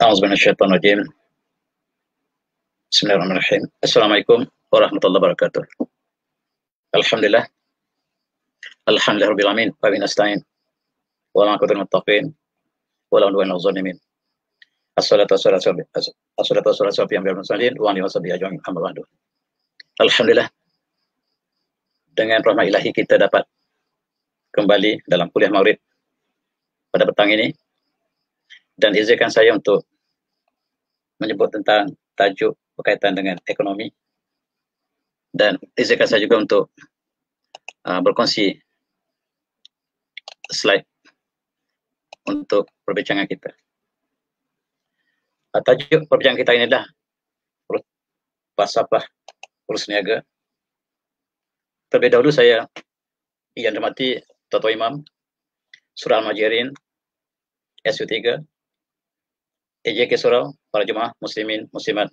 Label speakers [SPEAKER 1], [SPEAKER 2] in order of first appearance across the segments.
[SPEAKER 1] A'udzubillahi minasyaitonir rajim. Bismillahirrahmanirrahim. Assalamualaikum warahmatullahi wabarakatuh. Alhamdulillah. Alhamdulillahirabbil alamin. Wa bihi nasta'in. Wa la qudratil muttaqin. Wa la udwana 'alal zalimin. Assalatu wassalamu ala mursalin wa alihi washabihi ajmain. Amma ba'du. Alhamdulillah. Dengan rahmat ilahi kita dapat kembali dalam kuliah Maulid pada petang ini, dan izinkan saya untuk menyebut tentang tajuk berkaitan dengan ekonomi, dan izinkan saya juga untuk berkongsi slide untuk perbincangan kita. Tajuk perbincangan kita ini adalah falsafah urus niaga. Terlebih dahulu saya yang hormati Tuan Imam Surah Al-Majirin SU3, EJK Surau, para jemaah muslimin muslimat,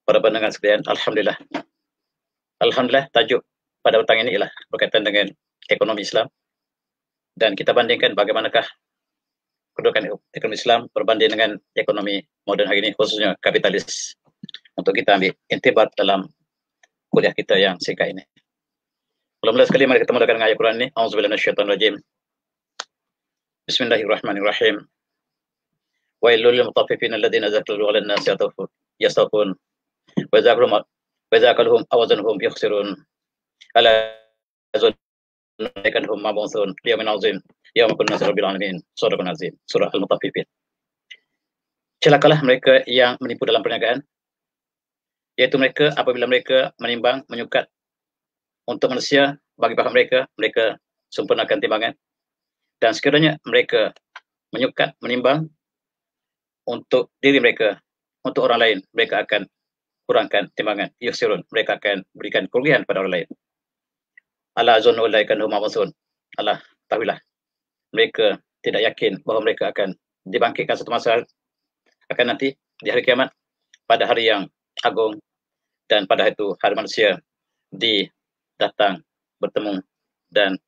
[SPEAKER 1] para pendengar sekalian, alhamdulillah. Alhamdulillah, tajuk pada petang ini ialah berkaitan dengan ekonomi Islam, dan kita bandingkan bagaimanakah kedudukan ekonomi Islam berbanding dengan ekonomi moden hari ini, khususnya kapitalis, untuk kita ambil intibat dalam kuliah kita yang singkat ini. Mula-mula sekali mari kita mulakan dengan ayat Quran ini. A'udzubillahi minasyaitonir rajim. Bismillahirrahmanirrahim. Wailul lil mutaffifin alladziina idza kalu 'alan nasi yastawfun wa idza kaluhum aw wazanuhum yukhsirun. Ala yazunnuhum mab'utsun liyawmin 'azim yawma kunna rabbil alamin. Shadaqun azim. Surah Al-Mutaffifin. Celakalah mereka yang menipu dalam perniagaan, yaitu mereka apabila mereka menimbang, menyukat untuk manusia, bagi paham mereka, mereka sempurnakan timbangan, dan sekiranya mereka menyukat, menimbang untuk diri mereka, untuk orang lain, mereka akan kurangkan timbangan. Yukhsirun, mereka akan berikan kerugian pada orang lain. Ala azunnu ulaika hum mab'utsun. Allah, tahuilah, mereka tidak yakin bahawa mereka akan dibangkitkan satu masa akan nanti di hari kiamat, pada hari yang agung, dan pada hari itu hari manusia datang bertemu dan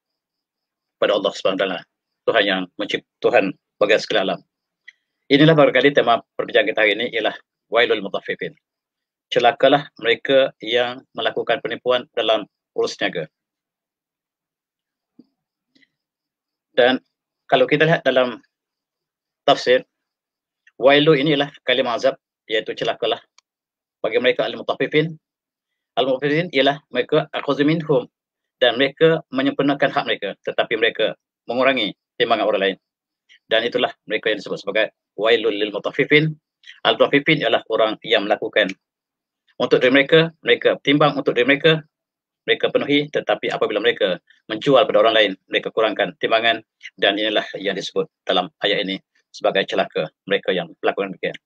[SPEAKER 1] pada Allah Subhanahu wa taala, Tuhan yang mencipta, Tuhan bagi segala alam. Inilah barangkali tema perbincangan kita hari ini ialah wailul mutaffifin. Celakalah mereka yang melakukan penipuan dalam urus niaga. Dan kalau kita lihat dalam tafsir, wailu ini ialah kalimah azab, iaitu celakalah bagi mereka al-mutaffifin. Al-mutaffifin ialah mereka akhadhu minhum, dan mereka menyempurnakan hak mereka, tetapi mereka mengurangi timbangan orang lain. Dan itulah mereka yang disebut sebagai wailul lil mutaffifin. Al-mutaffifin ialah orang yang melakukan untuk diri mereka, mereka timbang untuk diri mereka, mereka penuhi, tetapi apabila mereka menjual pada orang lain, mereka kurangkan timbangan, dan inilah yang disebut dalam ayat ini sebagai celaka mereka yang melakukan demikian.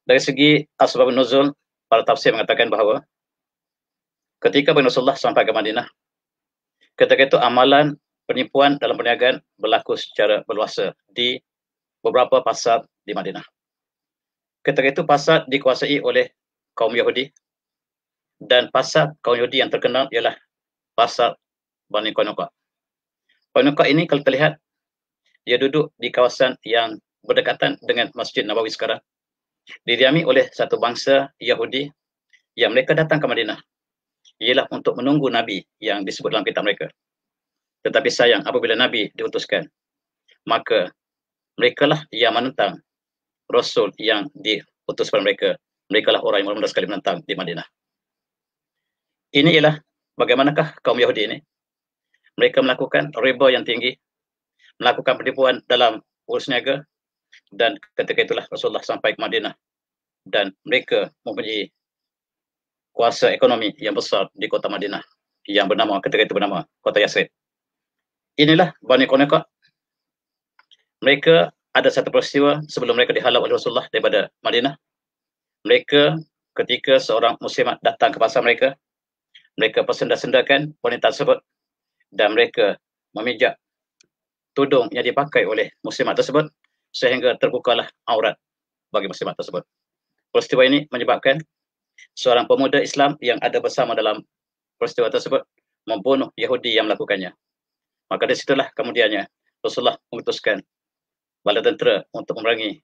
[SPEAKER 1] Dari segi asbab nuzul, para tafsir mengatakan bahawa ketika Rasulullah sampai ke Madinah, ketika itu amalan penipuan dalam perniagaan berlaku secara berluasa di beberapa pasar di Madinah. Ketika itu pasar dikuasai oleh kaum Yahudi, dan pasar kaum Yahudi yang terkenal ialah pasar Bani Qainuqa. Qainuqa ini kalau terlihat, dia duduk di kawasan yang berdekatan dengan Masjid Nabawi sekarang, didiami oleh satu bangsa Yahudi yang mereka datang ke Madinah ialah untuk menunggu Nabi yang disebut dalam kitab mereka. Tetapi sayang, apabila Nabi diutuskan, maka merekalah yang menentang Rasul yang diutus kepada mereka. Merekalah orang yang mula-mula sekali menentang di Madinah. Ini ialah bagaimanakah kaum Yahudi ini. Mereka melakukan riba yang tinggi, melakukan penipuan dalam urus niaga, dan ketika itulah Rasulullah sampai ke Madinah, dan mereka mempunyai kuasa ekonomi yang besar di kota Madinah yang bernama, ketika itu bernama kota Yasrib. Inilah Bani Qainuqa. Mereka ada satu peristiwa sebelum mereka dihalau oleh Rasulullah daripada Madinah. Mereka ketika seorang muslimat datang ke pasar mereka, mereka persenda-sendakan wanita tersebut, dan mereka memijak tudung yang dipakai oleh muslimat tersebut sehingga terbukalah aurat bagi muslimat tersebut. Peristiwa ini menyebabkan seorang pemuda Islam yang ada bersama dalam peristiwa tersebut membunuh Yahudi yang melakukannya. Maka dari situlah kemudiannya Rasulullah memutuskan bala tentera untuk memerangi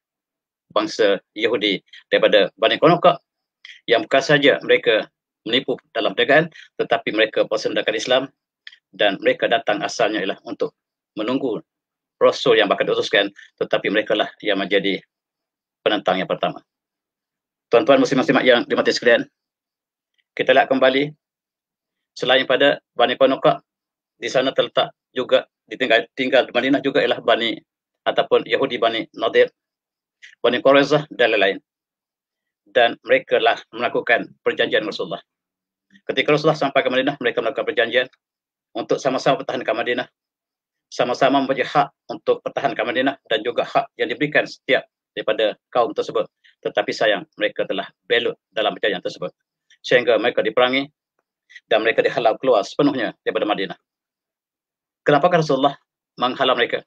[SPEAKER 1] bangsa Yahudi daripada Bani Qainuqa yang bukan saja mereka menipu dalam perniagaan, tetapi mereka persendakan Islam dan mereka datang asalnya ialah untuk menunggu Rasul yang bakal diutuskan, tetapi mereka lah yang menjadi penentang yang pertama. Tuan-tuan muslim-muslimat yang dimati sekalian, kita lihat kembali, selain pada Bani Qainuqa, di sana terletak juga tinggal di Madinah juga ialah Bani ataupun Yahudi Bani Nadir, Bani Quraizah dan lain-lain. Dan mereka lah melakukan perjanjian Rasulullah. Ketika Rasulullah sampai ke Madinah, mereka melakukan perjanjian untuk sama-sama pertahankan Madinah, sama-sama mempunyai hak untuk pertahankan Madinah dan juga hak yang diberikan setiap daripada kaum tersebut. Tetapi sayang, mereka telah belut dalam perjanjian tersebut, sehingga mereka diperangi dan mereka dihalau keluar sepenuhnya daripada Madinah. Kenapa Rasulullah menghalau mereka?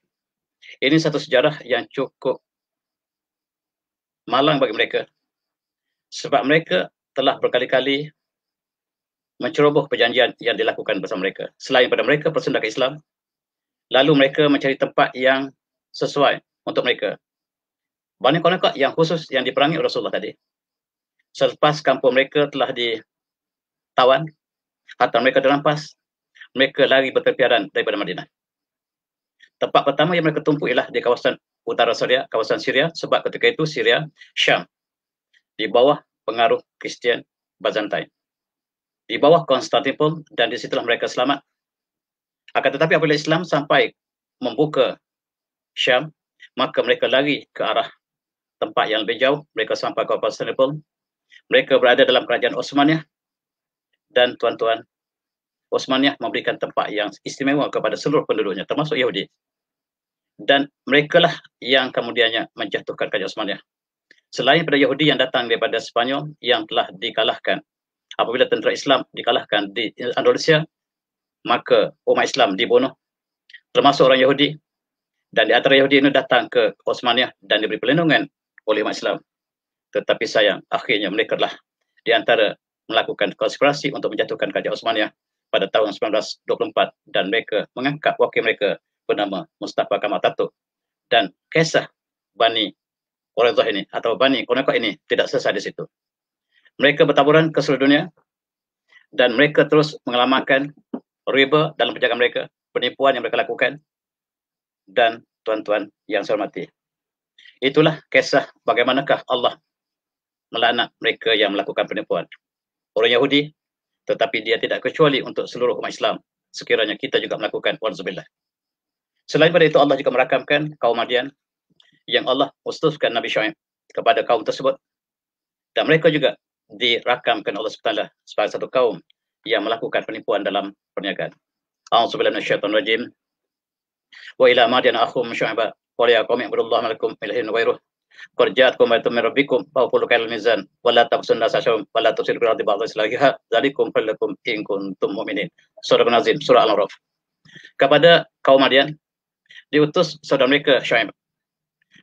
[SPEAKER 1] Ini satu sejarah yang cukup malang bagi mereka, sebab mereka telah berkali-kali menceroboh perjanjian yang dilakukan bersama mereka. Selain pada mereka persendakan Islam, lalu mereka mencari tempat yang sesuai untuk mereka. Bani Qainuqa yang khusus yang diperangi oleh Rasulullah tadi, selepas kampung mereka telah ditawan atau mereka dirampas, mereka lari berterpiaran daripada Madinah. Tempat pertama yang mereka tumpu ialah di kawasan utara Syria, kawasan Syria, sebab ketika itu Syria, Syam, di bawah pengaruh Kristian Byzantine, di bawah Konstantinopel, dan di situlah mereka selamat. Akan tetapi apabila Islam sampai membuka Syam, maka mereka lari ke arah tempat yang lebih jauh. Mereka sampai ke Konstantinopel. Mereka berada dalam kerajaan Osmaniyah, dan tuan-tuan, Osmaniyah memberikan tempat yang istimewa kepada seluruh penduduknya, termasuk Yahudi. Dan mereka lah yang kemudiannya menjatuhkan kerajaan Osmaniyah. Selain pada Yahudi yang datang daripada Spanyol yang telah dikalahkan, apabila tentera Islam dikalahkan di Andalusia, maka umat Islam dibunuh, termasuk orang Yahudi. Dan di antara Yahudi ini datang ke Osmaniyah dan diberi perlindungan oleh umat Islam. Tetapi sayang, akhirnya mereka telah di antara melakukan konspirasi untuk menjatuhkan kerajaan Osmaniyah pada tahun 1924, dan mereka mengangkat wakil mereka bernama Mustafa Kemal Atatürk. Dan kisah Bani Quraizah ini atau Bani Qainuqa ini tidak selesai di situ. Mereka bertaburan ke seluruh dunia dan mereka terus mengamalkan riba dalam perdagangan mereka, penipuan yang mereka lakukan. Dan tuan-tuan yang saya hormati, itulah kisah bagaimanakah Allah melaknat mereka yang melakukan penipuan. Orang Yahudi, tetapi dia tidak kecuali untuk seluruh umat Islam, sekiranya kita juga melakukan, walzubillah. Selain pada itu, Allah juga merakamkan kaum Madian yang Allah utuskan Nabi Syuaib kepada kaum tersebut, dan mereka juga dirakamkan Allah SWT sebagai satu kaum yang melakukan penipuan dalam perniagaan. A'udzubillahi minasyaitonir rajim. Wa ila Madian akhum Syuaiba qala ya qaumi ibudullaha ma lakum min ilahin ghairuh qad ja'atkum ayatun min rabbikum fa aqulu kailal mizan wa la taqsun nasa syawm wa la tusiru bil ardi ba'da islahiha dzalikum falakum in kuntum mu'minin. Surah An-Nazm, surah Al-A'raf. Kepada kaum Madian diutus saudara mereka Syuaib,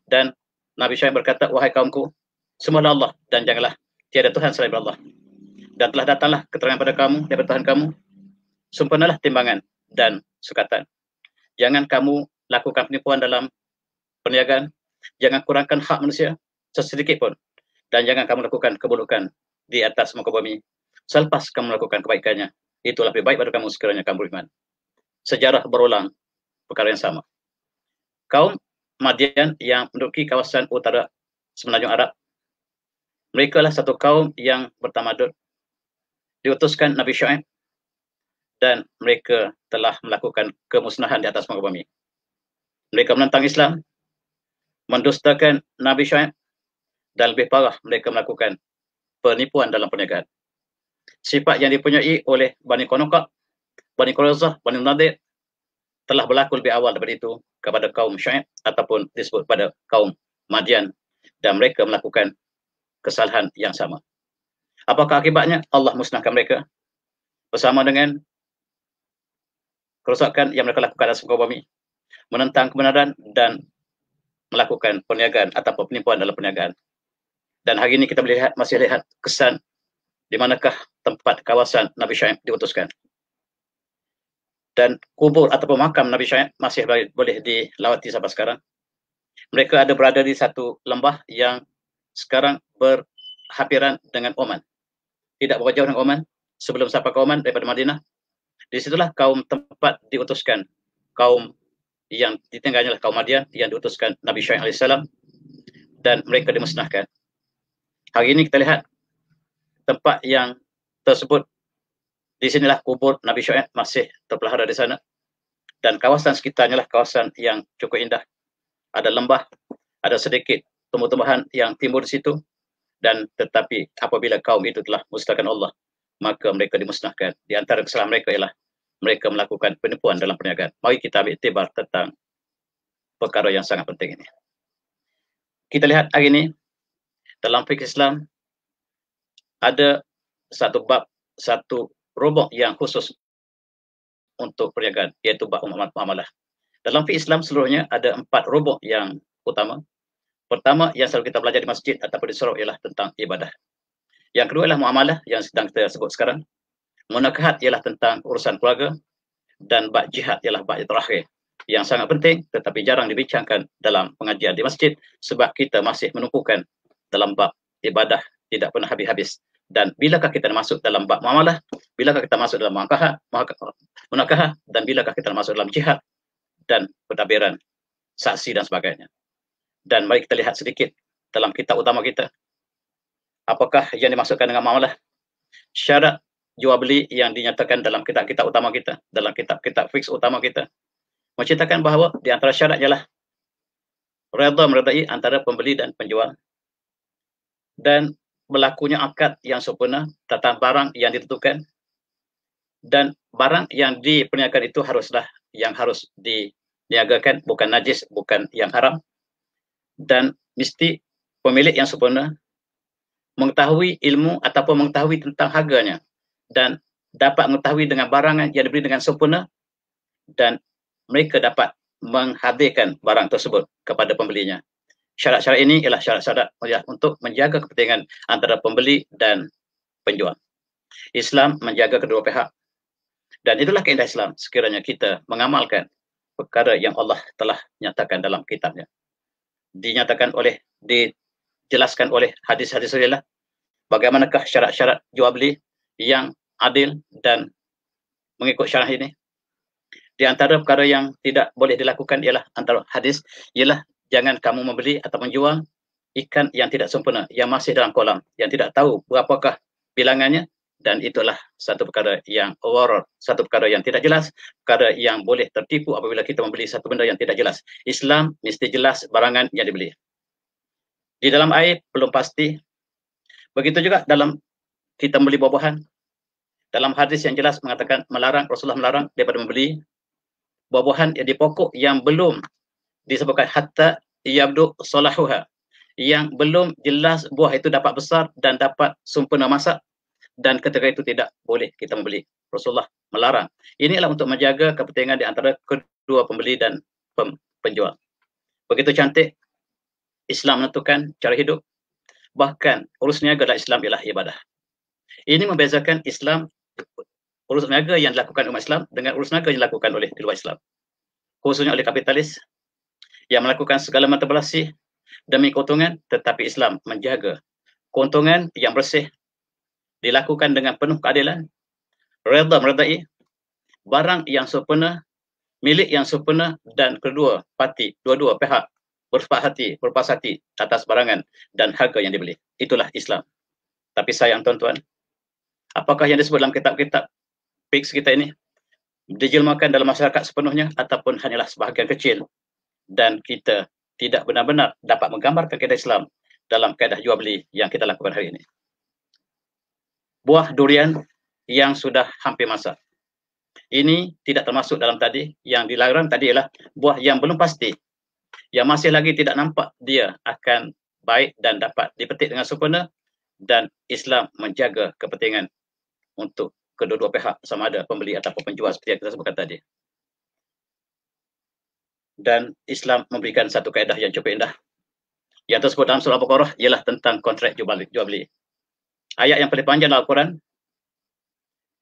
[SPEAKER 1] dan Nabi Syuaib berkata, wahai kaumku, sembahlah Allah dan janganlah tiada Tuhan selain Allah, dan telah datanglah keterangan pada kamu daripada Tuhan kamu. Sempurnalah timbangan dan sukatan. Jangan kamu lakukan penipuan dalam perniagaan, jangan kurangkan hak manusia sesedikit pun, dan jangan kamu lakukan keburukan di atas muka bumi selepas kamu melakukan kebaikannya. Itulah lebih baik pada kamu sekiranya kamu beriman. Sejarah berulang perkara yang sama. Kaum Madian yang menduduki kawasan utara semenanjung Arab, mereka lah satu kaum yang bertamadun, diutuskan Nabi Syuaib, dan mereka telah melakukan kemusnahan di atas muka bumi. Mereka menentang Islam, mendustakan Nabi Syuaib, dan lebih parah, mereka melakukan penipuan dalam perniagaan. Sifat yang dipunyai oleh Bani Qainuqa, Bani Quraizah, Bani Nadir telah berlaku lebih awal daripada itu kepada kaum Syuaib ataupun disebut pada kaum Madian, dan mereka melakukan kesalahan yang sama. Apakah akibatnya? Allah musnahkan mereka bersama dengan kerosakan yang mereka lakukan atas muka bumi, menentang kebenaran dan melakukan perniagaan atau penipuan dalam perniagaan. Dan hari ini kita masih lihat kesan di manakah tempat kawasan Nabi Syuaib diutuskan. Dan kubur atau makam Nabi Syuaib masih boleh dilawati sampai sekarang. Mereka ada berada di satu lembah yang sekarang berhampiran dengan Oman. Tidak berapa jauh dengan Oman. Sebelum sampai ke Oman daripada Madinah, disitulah kaum tempat diutuskan. Kaum yang ditinggalnya kaum Madian yang diutuskan Nabi Syuaib alaihissalam, dan mereka dimusnahkan. Hari ini kita lihat tempat yang tersebut, di sinilah kubur Nabi Syuaib masih terpelihara di sana, dan kawasan sekitarnya lah kawasan yang cukup indah. Ada lembah, ada sedikit tumbuh-tumbuhan yang timbul di situ, dan tetapi apabila kaum itu telah musnahkan Allah, maka mereka dimusnahkan. Di antara kesalahan mereka ialah mereka melakukan penipuan dalam perniagaan. Mari kita ambil iktibar tentang perkara yang sangat penting ini. Kita lihat hari ini dalam fikih Islam ada satu bab, satu robok yang khusus untuk perniagaan, yaitu bab muamalah. Dalam fikih Islam seluruhnya ada 4 robok yang utama. Pertama yang selalu kita belajar di masjid ataupun di surau ialah tentang ibadah. Yang kedua ialah muamalah yang sedang kita sebut sekarang. Munakahat ialah tentang urusan keluarga, dan bab jihad ialah bab yang terakhir yang sangat penting tetapi jarang dibincangkan dalam pengajian di masjid, sebab kita masih menumpukan dalam bab ibadah, tidak pernah habis-habis. Dan bilakah kita masuk dalam bab muamalah, bilakah kita masuk dalam munakahat, dan bilakah kita masuk dalam jihad dan pentadbiran, saksi dan sebagainya. Dan mari kita lihat sedikit dalam kitab utama kita, apakah yang dimaksudkan dengan muamalah. Syarat jual beli yang dinyatakan dalam kitab-kitab utama kita, dalam kitab-kitab fiqh utama kita, menceritakan bahawa di antara syarat ialah redha meredai antara pembeli dan penjual, dan berlakunya akad yang sempurna tentang barang yang ditentukan, dan barang yang diperniagakan itu haruslah yang harus diniagakan, bukan najis, bukan yang haram, dan mesti pemilik yang sempurna mengetahui ilmu ataupun mengetahui tentang harganya, dan dapat mengetahui dengan barang yang dibeli dengan sempurna, dan mereka dapat menghadirkan barang tersebut kepada pembelinya. Syarat-syarat ini ialah syarat-syarat untuk menjaga kepentingan antara pembeli dan penjual. Islam menjaga kedua pihak, dan itulah keindahan Islam sekiranya kita mengamalkan perkara yang Allah telah nyatakan dalam kitabnya. Dijelaskan oleh hadis-hadis Rasulullah bagaimanakah syarat-syarat jual beli yang adil dan mengikut syarah ini. Di antara perkara yang tidak boleh dilakukan ialah antara hadis ialah jangan kamu membeli atau menjual ikan yang tidak sempurna, yang masih dalam kolam, yang tidak tahu berapakah bilangannya, dan itulah satu perkara yang gharar, satu perkara yang tidak jelas, perkara yang boleh tertipu apabila kita membeli satu benda yang tidak jelas. Islam mesti jelas barangan yang dibeli. Di dalam air belum pasti. Begitu juga dalam kita membeli buah-buahan. Dalam hadis yang jelas mengatakan Rasulullah melarang daripada membeli buah-buahan yang di pokok yang belum disebutkan hatta yabdu salahuha, yang belum jelas buah itu dapat besar dan dapat sempurna masak, dan ketika itu tidak boleh kita membeli. Rasulullah melarang. Inilah untuk menjaga kepentingan di antara kedua pembeli dan penjual. Begitu cantik Islam menentukan cara hidup. Bahkan urus niaga dalam Islam ialah ibadah. Ini membezakan Islam, urus niaga yang dilakukan umat Islam dengan urus niaga yang dilakukan oleh di luar Islam, khususnya oleh kapitalis yang melakukan segala manipulasi demi keuntungan, tetapi Islam menjaga keuntungan yang bersih dilakukan dengan penuh keadilan, redha meredai, barang yang sempurna, milik yang sempurna, dan kedua pihak berpahati atas barangan dan harga yang dibeli. Itulah Islam. Tapi sayang tuan-tuan, apakah yang disebut dalam kitab-kitab fiqh kita ini dijelmakan dalam masyarakat sepenuhnya ataupun hanyalah sebahagian kecil, dan kita tidak benar-benar dapat menggambarkan kaidah Islam dalam kaidah jual beli yang kita lakukan hari ini. Buah durian yang sudah hampir masak, ini tidak termasuk dalam tadi. Yang dilarang tadi ialah buah yang belum pasti, yang masih lagi tidak nampak dia akan baik dan dapat dipetik dengan sempurna, dan Islam menjaga kepentingan untuk kedua-dua pihak, sama ada pembeli ataupun penjual seperti yang kita sebutkan tadi. Dan Islam memberikan satu kaedah yang cukup indah yang tersebut dalam surah Al-Baqarah ialah tentang kontrak jual beli. Ayat yang paling panjang dalam Al-Quran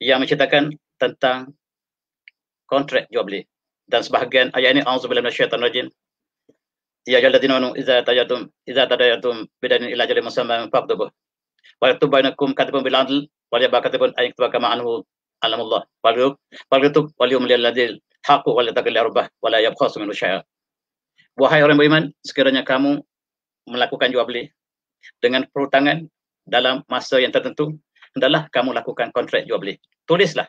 [SPEAKER 1] yang menceritakan tentang kontrak jual beli. Dan sebahagian ayat ini auzubillahi minasyaitonir rajim, ya ayyuhalladzina amanu idza tadayatum bidainin ila ajalin musamman faqtubuh wa yaktub bainakum katibun bil adl wa yaba katibun an yaktuba kama anhu alamullah wal yaktub wal yumlil ladil haqqu wal yattaqil rabbah wa la yabkhasu minhu syai'a. Wahai orang beriman, sekiranya kamu melakukan jual beli dengan perutangan dalam masa yang tertentu, hendaklah kamu lakukan kontrak jual beli. Tulislah,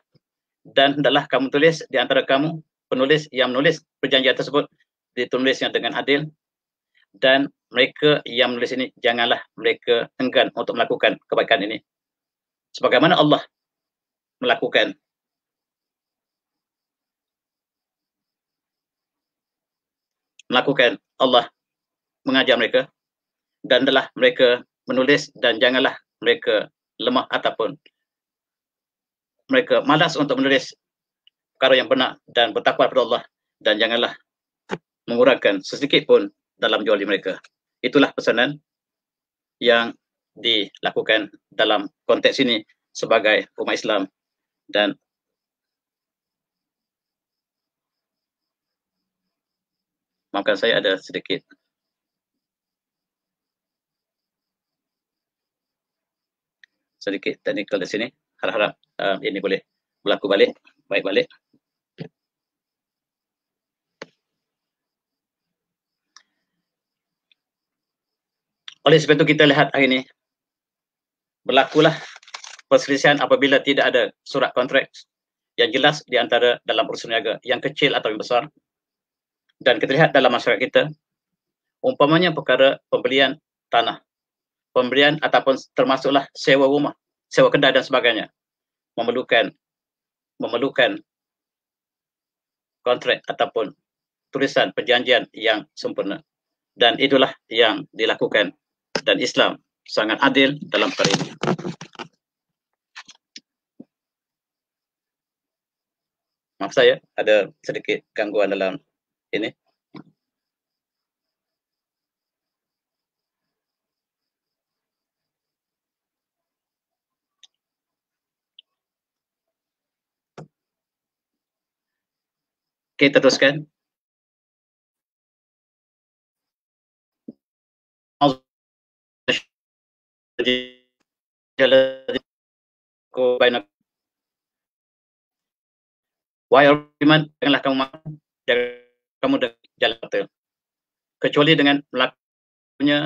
[SPEAKER 1] dan hendaklah kamu tulis di antara kamu, penulis yang menulis perjanjian tersebut, ditulisnya dengan adil, dan mereka yang menulis ini janganlah mereka enggan untuk melakukan kebaikan ini, sebagaimana Allah melakukan. Allah mengajar mereka, dan adalah mereka menulis, dan janganlah mereka lemah ataupun mereka malas untuk menulis perkara yang benar dan bertakwa kepada Allah, dan janganlah mengurangkan sesedikit pun dalam jual beli mereka. Itulah pesanan yang dilakukan dalam konteks ini sebagai umat Islam. Dan maafkan saya ada sedikit teknikal di sini. Harap-harap ini boleh berlaku balik, baik balik. Oleh sebab itu kita lihat hari ini berlakulah perselisihan apabila tidak ada surat kontrak yang jelas di antara dalam urusan niaga, yang kecil atau yang besar. Dan kita lihat dalam masyarakat kita, umpamanya perkara pembelian tanah, pembelian ataupun termasuklah sewa rumah, sewa kedai dan sebagainya, memerlukan kontrak ataupun tulisan perjanjian yang sempurna. Dan itulah yang dilakukan, dan Islam sangat adil dalam perkara ini. Maaf saya ada sedikit gangguan dalam ini. Kita teruskan. Wahai orang beriman, janganlah kamu makan, kamu jalan batil, kecuali dengan melakukannya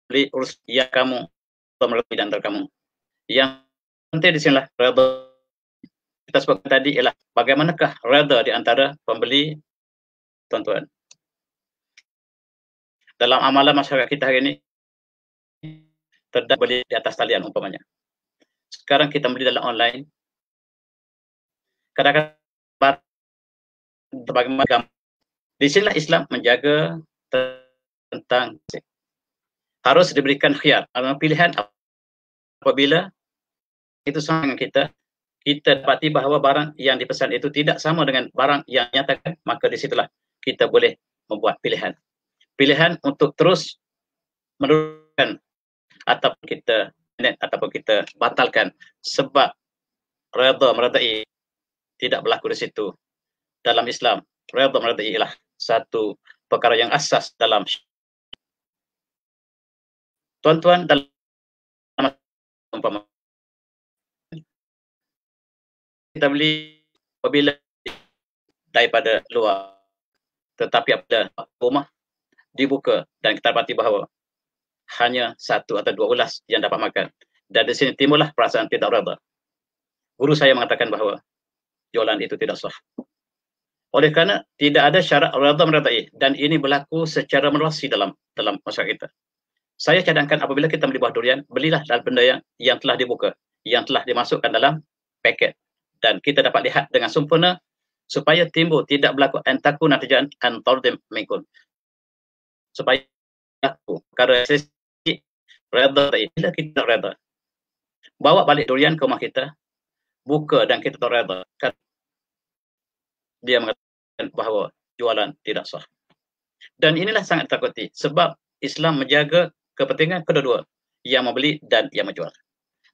[SPEAKER 1] beli urus yang kamu melalui dan antara kamu. Yang penting di sinilah redha. Kita sebutkan tadi ialah bagaimanakah redha di antara pembeli, tuan-tuan. Dalam amalan masyarakat kita hari ini, terdapat beli di atas talian umpamanya. Sekarang kita beli dalam online. Kadang-kadang bagaimana di sinilah Islam menjaga tentang harus diberikan khiyar, pilihan. Apabila itu sama dengan kita dapati bahawa barang yang dipesan itu tidak sama dengan barang yang nyatakan, maka di situlah kita boleh membuat pilihan untuk terus menurunkan ataupun kita batalkan, sebab redha meredai tidak berlaku di situ. Dalam Islam, redha meredai ialah satu perkara yang asas dalam. Tuan-tuan, dalam umpama kita beli apabila daripada luar, tetapi apabila rumah dibuka dan kita dapati bahawa hanya 1 atau 2 ulas yang dapat makan, dan di sini timbullah perasaan tidak redha. Guru saya mengatakan bahawa jualan itu tidak sah. Oleh kerana tidak ada syarat redha meredai, dan ini berlaku secara meluas dalam masyarakat kita. Saya cadangkan apabila kita beli buah durian, belilah dalam benda yang telah dibuka, yang telah dimasukkan dalam paket, dan kita dapat lihat dengan sempurna supaya timbul tidak berlaku antaku natijan antardim minkum, supaya berlaku perkara sesi redha. Bila kita redha, bawa balik durian ke rumah kita, buka dan kita tak redha, dia mengatakan bahawa jualan tidak sah. Dan inilah sangat takuti, sebab Islam menjaga kepentingan kedua-dua, yang membeli dan yang menjual.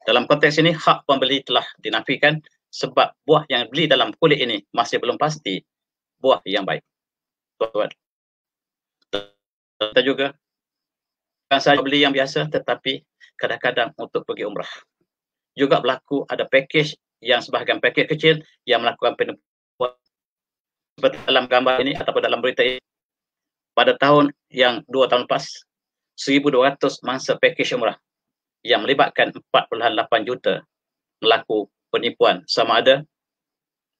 [SPEAKER 1] Dalam konteks ini, hak pembeli telah dinafikan, sebab buah yang beli dalam kulit ini masih belum pasti buah yang baik. Tuan-tuan, Kita juga bukan saja beli yang biasa, tetapi kadang-kadang untuk pergi umrah. Juga berlaku ada package yang sebahagian package kecil yang melakukan penipuan seperti dalam gambar ini ataupun dalam berita ini. Pada tahun yang 2 tahun lepas, 1,200 mangsa package umrah yang melibatkan 4.8 juta melakukan penipuan, sama ada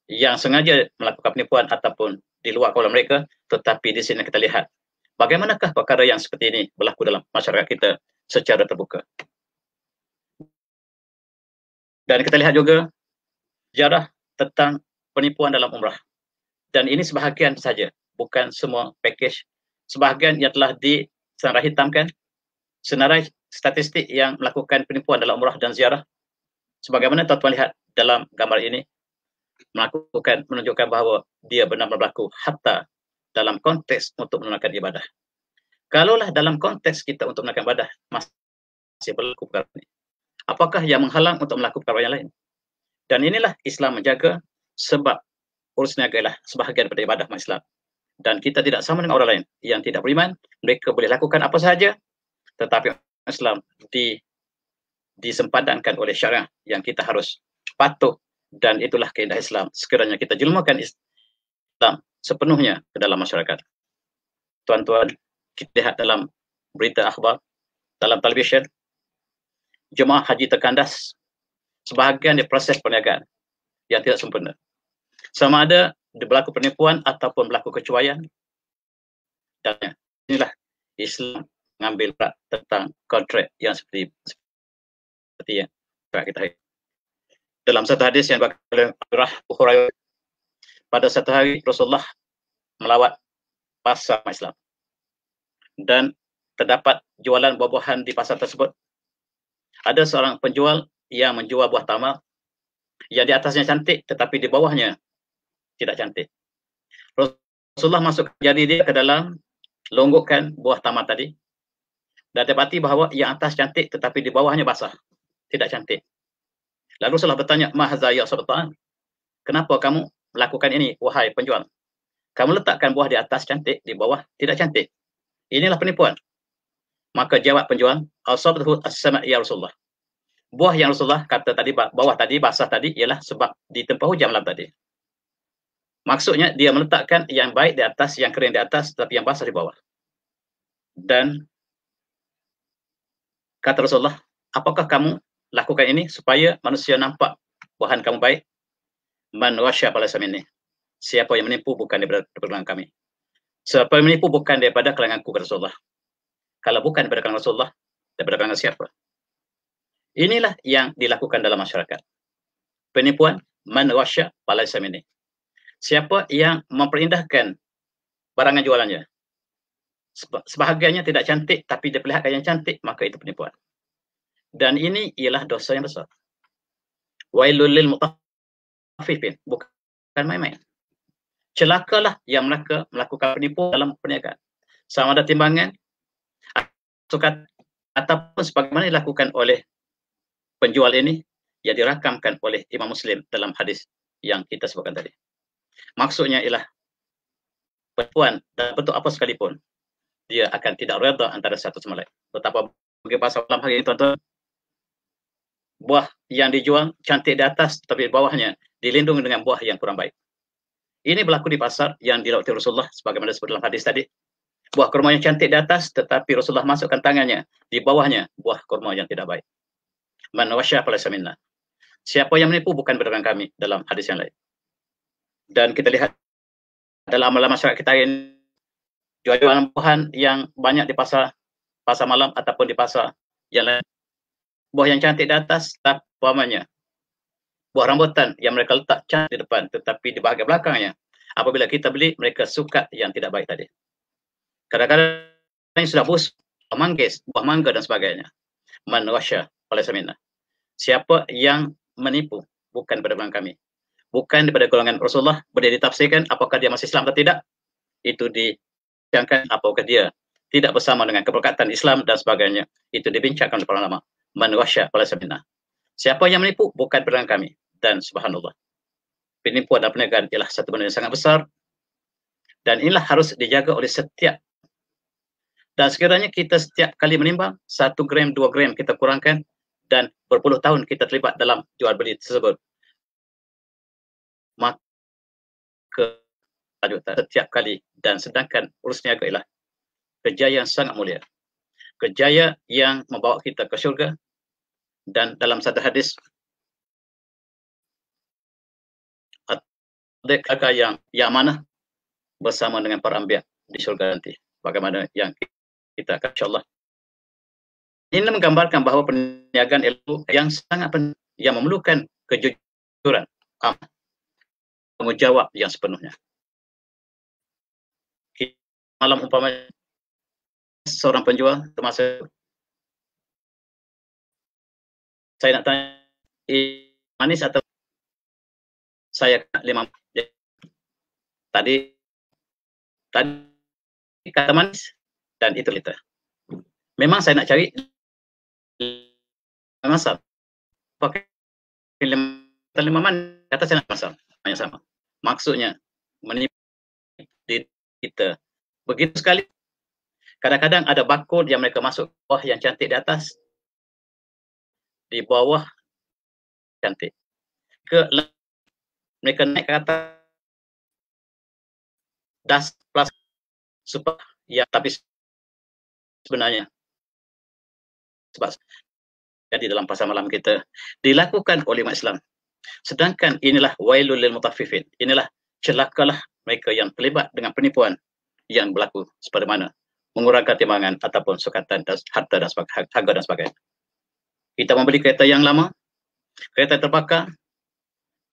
[SPEAKER 1] yang sengaja melakukan penipuan ataupun di luar kawalan mereka. Tetapi di sini kita lihat bagaimanakah perkara yang seperti ini berlaku dalam masyarakat kita secara terbuka. Dan kita lihat juga sejarah tentang penipuan dalam umrah. Dan ini sebahagian saja, bukan semua package. Sebahagian yang telah disenarai hitamkan, senarai statistik yang melakukan penipuan dalam umrah dan ziarah. Sebagaimana tuan-tuan lihat dalam gambar ini, menunjukkan bahawa dia benar-benar berlaku hatta dalam konteks untuk menunaikan ibadah. Kalaulah dalam konteks kita untuk menunaikan ibadah masih berlaku perkara ini, apakah yang menghalang untuk melakukan perkara yang lain? Dan inilah Islam menjaga, sebab urus niaga ialah sebahagian daripada ibadah Islam. Dan kita tidak sama dengan orang lain yang tidak beriman. Mereka boleh lakukan apa sahaja, tetapi Islam disempadankan oleh syariah yang kita harus patuh. Dan itulah keindahan Islam, sekiranya kita jelmakan Islam sepenuhnya ke dalam masyarakat. Tuan-tuan, kita lihat dalam berita akhbar, dalam televisyen, jemaah haji terkandas sebahagian di proses perniagaan yang tidak sempurna. Sama ada berlaku penipuan ataupun berlaku kecuaian. Dan inilah Islam mengambil berat tentang kontrak yang seperti yang kita lihat. Dalam satu hadis yang diriwayatkan oleh Abu Hurairah, pada satu hari Rasulullah melawat pasar Islam dan terdapat jualan buah-buahan di pasar tersebut. Ada seorang penjual yang menjual buah tamar yang di atasnya cantik tetapi di bawahnya tidak cantik. Rasulullah masuk jari dia ke dalam, longgokkan buah tamar tadi, dan dapati bahawa yang atas cantik tetapi di bawahnya basah, tidak cantik. Lalu Rasulullah bertanya, "Mahza ya sultan? Kenapa kamu melakukan ini, wahai penjual? Kamu letakkan buah di atas cantik, di bawah tidak cantik. Inilah penipuan." Maka jawab penjual, "Asabtuhu as-sama' ya Rasulullah." Buah yang Rasulullah kata tadi, bawah tadi, basah tadi, ialah sebab ditempa hujan malam tadi. Maksudnya dia meletakkan yang baik di atas, yang kering di atas, tetapi yang basah di bawah. Dan kata Rasulullah, apakah kamu lakukan ini supaya manusia nampak buahan kamu baik? Man wasya falaysa minni. Siapa yang menipu bukan daripada kalangan kami. Siapa yang menipu bukan daripada kalanganku, kata Rasulullah. Kalau bukan daripada kalangan Rasulullah, daripada kalangan siapa? Inilah yang dilakukan dalam masyarakat. Penipuan, man wasya falaysa minni. Siapa yang memperindahkan barangan jualannya, sebahagiannya tidak cantik tapi diperlihatkan yang cantik, maka itu penipuan. Dan ini ialah dosa yang besar. Wailul lil mutaffifin, bukan main-main. Celakalah yang mereka melakukan penipuan dalam perniagaan. Sama ada timbangan ataupun sebagaimana dilakukan oleh penjual ini yang dirakamkan oleh Imam Muslim dalam hadis yang kita sebutkan tadi. Maksudnya ialah penipuan dalam bentuk apa sekalipun, dia akan tidak reda antara satu sama lain. Betapa bagi pasal malam hari ini, tuan-tuan, buah yang dijual cantik di atas tapi di bawahnya dilindungi dengan buah yang kurang baik. Ini berlaku di pasar yang dilawati Rasulullah sebagaimana disebut dalam hadis tadi. Buah kurma yang cantik di atas tetapi Rasulullah masukkan tangannya di bawahnya buah kurma yang tidak baik. Man wasya falaysa minna. Siapa yang menipu bukan berdasarkan kami, dalam hadis yang lain. Dan kita lihat dalam amalan masyarakat kita ini, jualan buahan yang banyak di pasar malam ataupun di pasar yang lain. Buah yang cantik di atas, umpamanya buah rambutan yang mereka letak cantik di depan, tetapi di bahagian belakangnya, apabila kita beli, mereka suka yang tidak baik tadi. Kadang-kadang yang sudah busuk, manggis, buah mangga dan sebagainya. Man wasya falaysa minna. Siapa yang menipu bukan daripada kami, bukan daripada golongan Rasulullah. Boleh ditafsirkan apakah dia masih Islam atau tidak, itu dibincangkan. Apakah dia tidak bersama dengan keberkatan Islam dan sebagainya, itu dibincangkan oleh para ulama. Man wasya falaysa minna. Siapa yang menipu bukan daripada kami. Dan subhanallah, penipuan dan perniagaan ialah satu benda yang sangat besar, dan inilah harus dijaga oleh setiap Dan sekiranya kita setiap kali menimbang 1 gram, 2 gram kita kurangkan dan berpuluh tahun kita terlibat dalam jual beli tersebut, maka setiap kali, dan sedangkan urus niaga ialah kerjaya yang sangat mulia, kerjaya yang membawa kita ke syurga. Dan dalam satu hadis, adakah yang mana bersama dengan para anbiya di syurga nanti, bagaimana yang kita akan, insyaAllah. Ini menggambarkan bahawa perniagaan ilmu yang sangat penting, yang memerlukan kejujuran, tanggungjawab yang sepenuhnya. Malam umpamanya seorang penjual termasuk, saya nak tanya, manis atau saya 5 tadi kata manis dan itu kita. Memang saya nak cari masam. Pakai 5 manis, kata saya nak masam, hanya sama. Maksudnya menipu diri kita. Begitu sekali. Kadang-kadang ada barcode yang mereka masuk bawah yang cantik di atas, di bawah cantik. Mereka naik ke atas das plus super ya, tapi sebenarnya sebab jadi dalam pasar malam kita dilakukan oleh umat Islam. Sedangkan inilah wailul lil mutaffifin, inilah celakalah mereka yang terlibat dengan penipuan yang berlaku seperti mana mengurangkan timbangan ataupun sukatan dan harta dan harga dan sebagainya. Kita membeli kereta yang lama, kereta terbakar,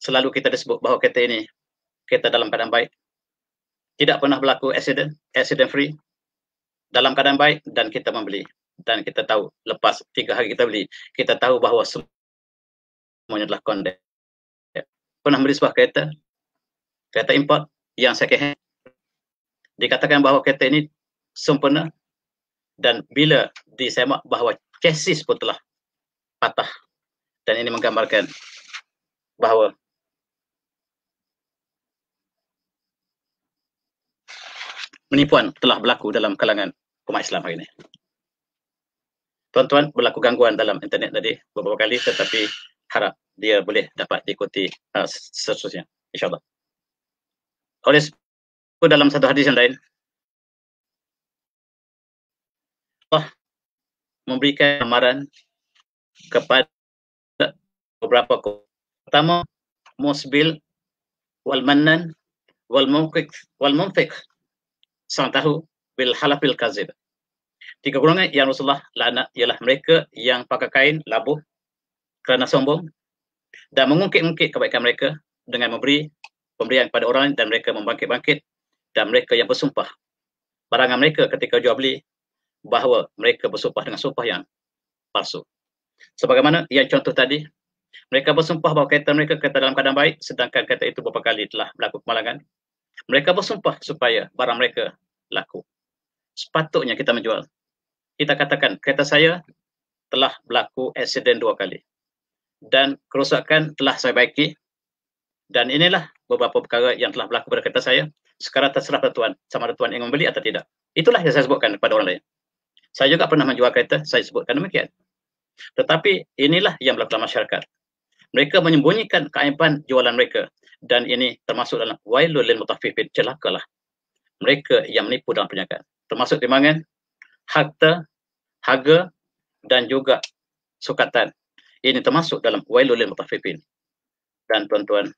[SPEAKER 1] selalu kita disebut bahawa kereta ini kereta dalam keadaan baik, tidak pernah berlaku accident free, dalam keadaan baik, dan kita membeli. Dan kita tahu lepas 3 hari kita beli, kita tahu bahawa semuanya adalah kondem. Pernah beli sebuah kereta import yang second hand, dikatakan bahawa kereta ini sempurna, dan bila disemak bahawa chassis pun telah patah. Dan ini menggambarkan bahawa penipuan telah berlaku dalam kalangan umat Islam hari ini. Tuan-tuan, berlaku gangguan dalam internet tadi beberapa kali, tetapi harap dia boleh dapat diikuti seterusnya, insyaAllah. Oleh sebab dalam satu hadis yang lain, Allah memberikan amaran kepada beberapa kaum. Pertama, musbil wal mannan wal munfiq santahu bil halafil kazib. 3 golongan yang Rasulullah laknat ialah mereka yang pakai kain labuh kerana sombong dan mengungkit-ungkit kebaikan mereka dengan memberi pemberian kepada orang dan mereka membangkit-bangkit, dan mereka yang bersumpah barangan mereka ketika jual beli bahawa mereka bersumpah dengan sumpah yang palsu. Sebagaimana yang contoh tadi, mereka bersumpah bahawa kereta mereka kereta dalam keadaan baik, sedangkan kereta itu beberapa kali telah berlaku kemalangan. Mereka bersumpah supaya barang mereka laku. Sepatutnya kita menjual, kita katakan kereta saya telah berlaku aksiden 2 kali dan kerosakan telah saya baiki, dan inilah beberapa perkara yang telah berlaku pada kereta saya. Sekarang terserah pada tuan, sama ada tuan ingin membeli atau tidak. Itulah yang saya sebutkan kepada orang lain. Saya juga pernah menjual kereta, saya sebutkan demikian. Tetapi inilah yang berlaku dalam masyarakat. Mereka menyembunyikan keaiban jualan mereka, dan ini termasuk dalam wailul lil mutaffifin, celakalah mereka yang menipu dalam perniagaan, termasuk timbangan, harta, harga, dan juga sukatan. Ini termasuk dalam wailul lil mutaffifin. Dan tuan-tuan,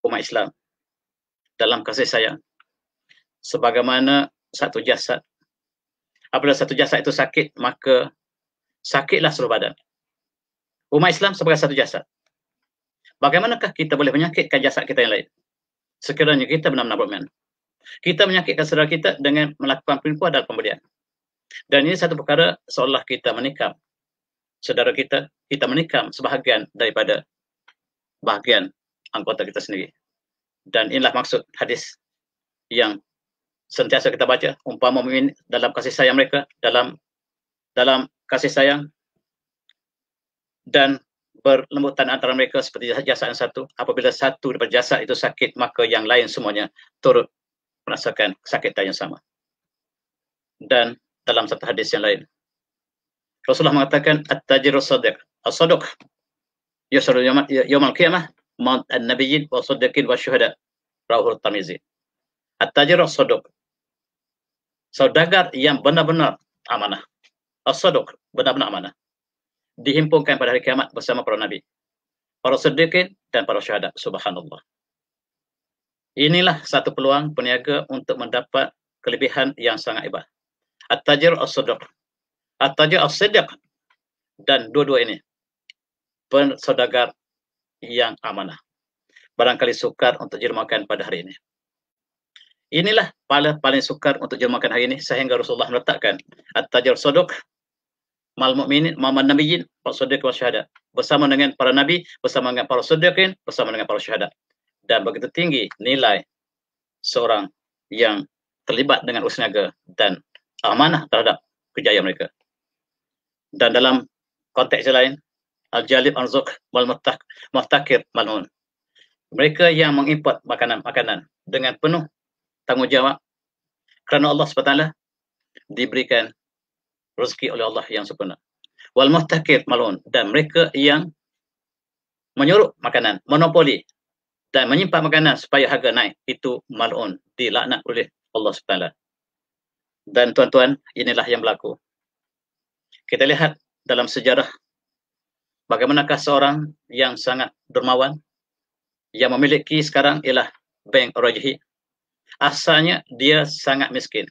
[SPEAKER 1] umat Islam dalam kasih sayang, sebagaimana satu jasad, apabila satu jasad itu sakit, maka sakitlah seluruh badan. Umat Islam sebagai satu jasad, bagaimanakah kita boleh menyakitkan jasad kita yang lain? Sekiranya kita benar-benar beriman, kita menyakitkan saudara kita dengan melakukan penipuan dan pembelian. Dan ini satu perkara seolah kita menikam saudara kita menikam sebahagian daripada bahagian anggota kita sendiri. Dan inilah maksud hadis yang sentiasa kita baca, umpama mukmin dalam kasih sayang mereka, dalam kasih sayang dan berlembutan antara mereka seperti jasad yang satu. Apabila satu daripada jasad itu sakit, maka yang lain semuanya turut merasakan kesakitan yang sama. Dan dalam satu hadis yang lain, Rasulullah mengatakan at-tajirus sadiq, as-saduq yusru yaumil qiyamah ma'an an-nabiyyin wa siddiqin wa syuhada, rawahu Tirmizi. At-tajirus saduq, saudagar yang benar-benar amanah. As-saduq, benar-benar amanah, dihimpunkan pada hari kiamat bersama para nabi, para siddiqin dan para syuhada. Subhanallah. Inilah satu peluang peniaga untuk mendapat kelebihan yang sangat hebat. At-tajir as-saduq, at-tajir as-siddiq, dan dua-dua ini saudagar yang amanah. Barangkali sukar untuk jermakan pada hari ini. Inilah paling sukar untuk jermakan hari ini, sehingga Rasulullah meletakkan at-tajir as-saduq mal mu'minin ma nabiyyin wa siddiq wa syuhada, bersama dengan para nabi, bersama dengan para siddiqin, bersama dengan para syuhada. Dan begitu tinggi nilai seorang yang terlibat dengan usaha dan amanah terhadap kejayaan mereka. Dan dalam konteks lain, al-jalib arzuq wal muhtakir mal'un, mereka yang mengimport makanan dengan penuh tanggungjawab kerana Allah SWT diberikan rezeki oleh Allah yang sempurna. Wal muhtakir mal'un, dan mereka yang menyuruh makanan, monopoli dan menyimpan makanan supaya harga naik, itu mal'un, dilaknat oleh Allah SWT. Dan tuan-tuan, inilah yang berlaku. Kita lihat dalam sejarah bagaimanakah seorang yang sangat dermawan yang memiliki sekarang ialah Bank Rajhi. Asalnya dia sangat miskin,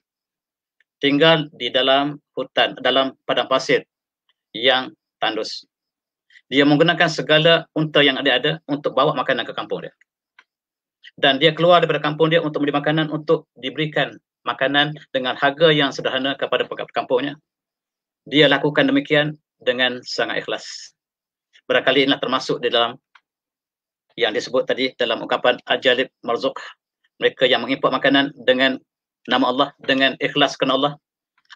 [SPEAKER 1] tinggal di dalam hutan, dalam padang pasir yang tandus. Dia menggunakan segala unta yang ada untuk bawa makanan ke kampung dia. Dan dia keluar daripada kampung dia untuk membeli makanan, untuk diberikan makanan dengan harga yang sederhana kepada kampungnya. Dia lakukan demikian dengan sangat ikhlas. Barangkali inilah termasuk di dalam yang disebut tadi dalam ungkapan al-jalib marzuq. Mereka yang mengimport makanan dengan nama Allah, dengan ikhlas kerana Allah,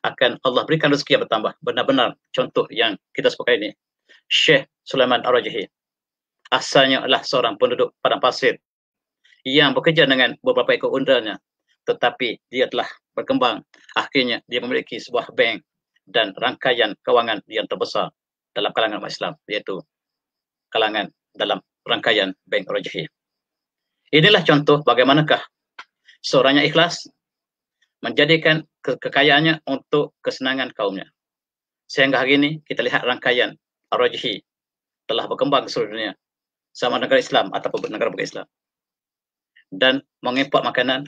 [SPEAKER 1] akan Allah berikan rezeki yang bertambah. Benar-benar contoh yang kita sepakai ini. Syekh Sulaiman Ar-Rajhi asalnya adalah seorang penduduk padang pasir yang bekerja dengan beberapa ekor undanya, tetapi dia telah berkembang. Akhirnya dia memiliki sebuah bank dan rangkaian kewangan yang terbesar dalam kalangan umat Islam, iaitu kalangan dalam rangkaian Bank Rajhi. Inilah contoh bagaimanakah seorang yang ikhlas menjadikan kekayaannya untuk kesenangan kaumnya. Sehingga hari ini kita lihat rangkaian Ar-Rajhi telah berkembang ke seluruh dunia, sama negara Islam ataupun negara bukan Islam, dan mengimport makanan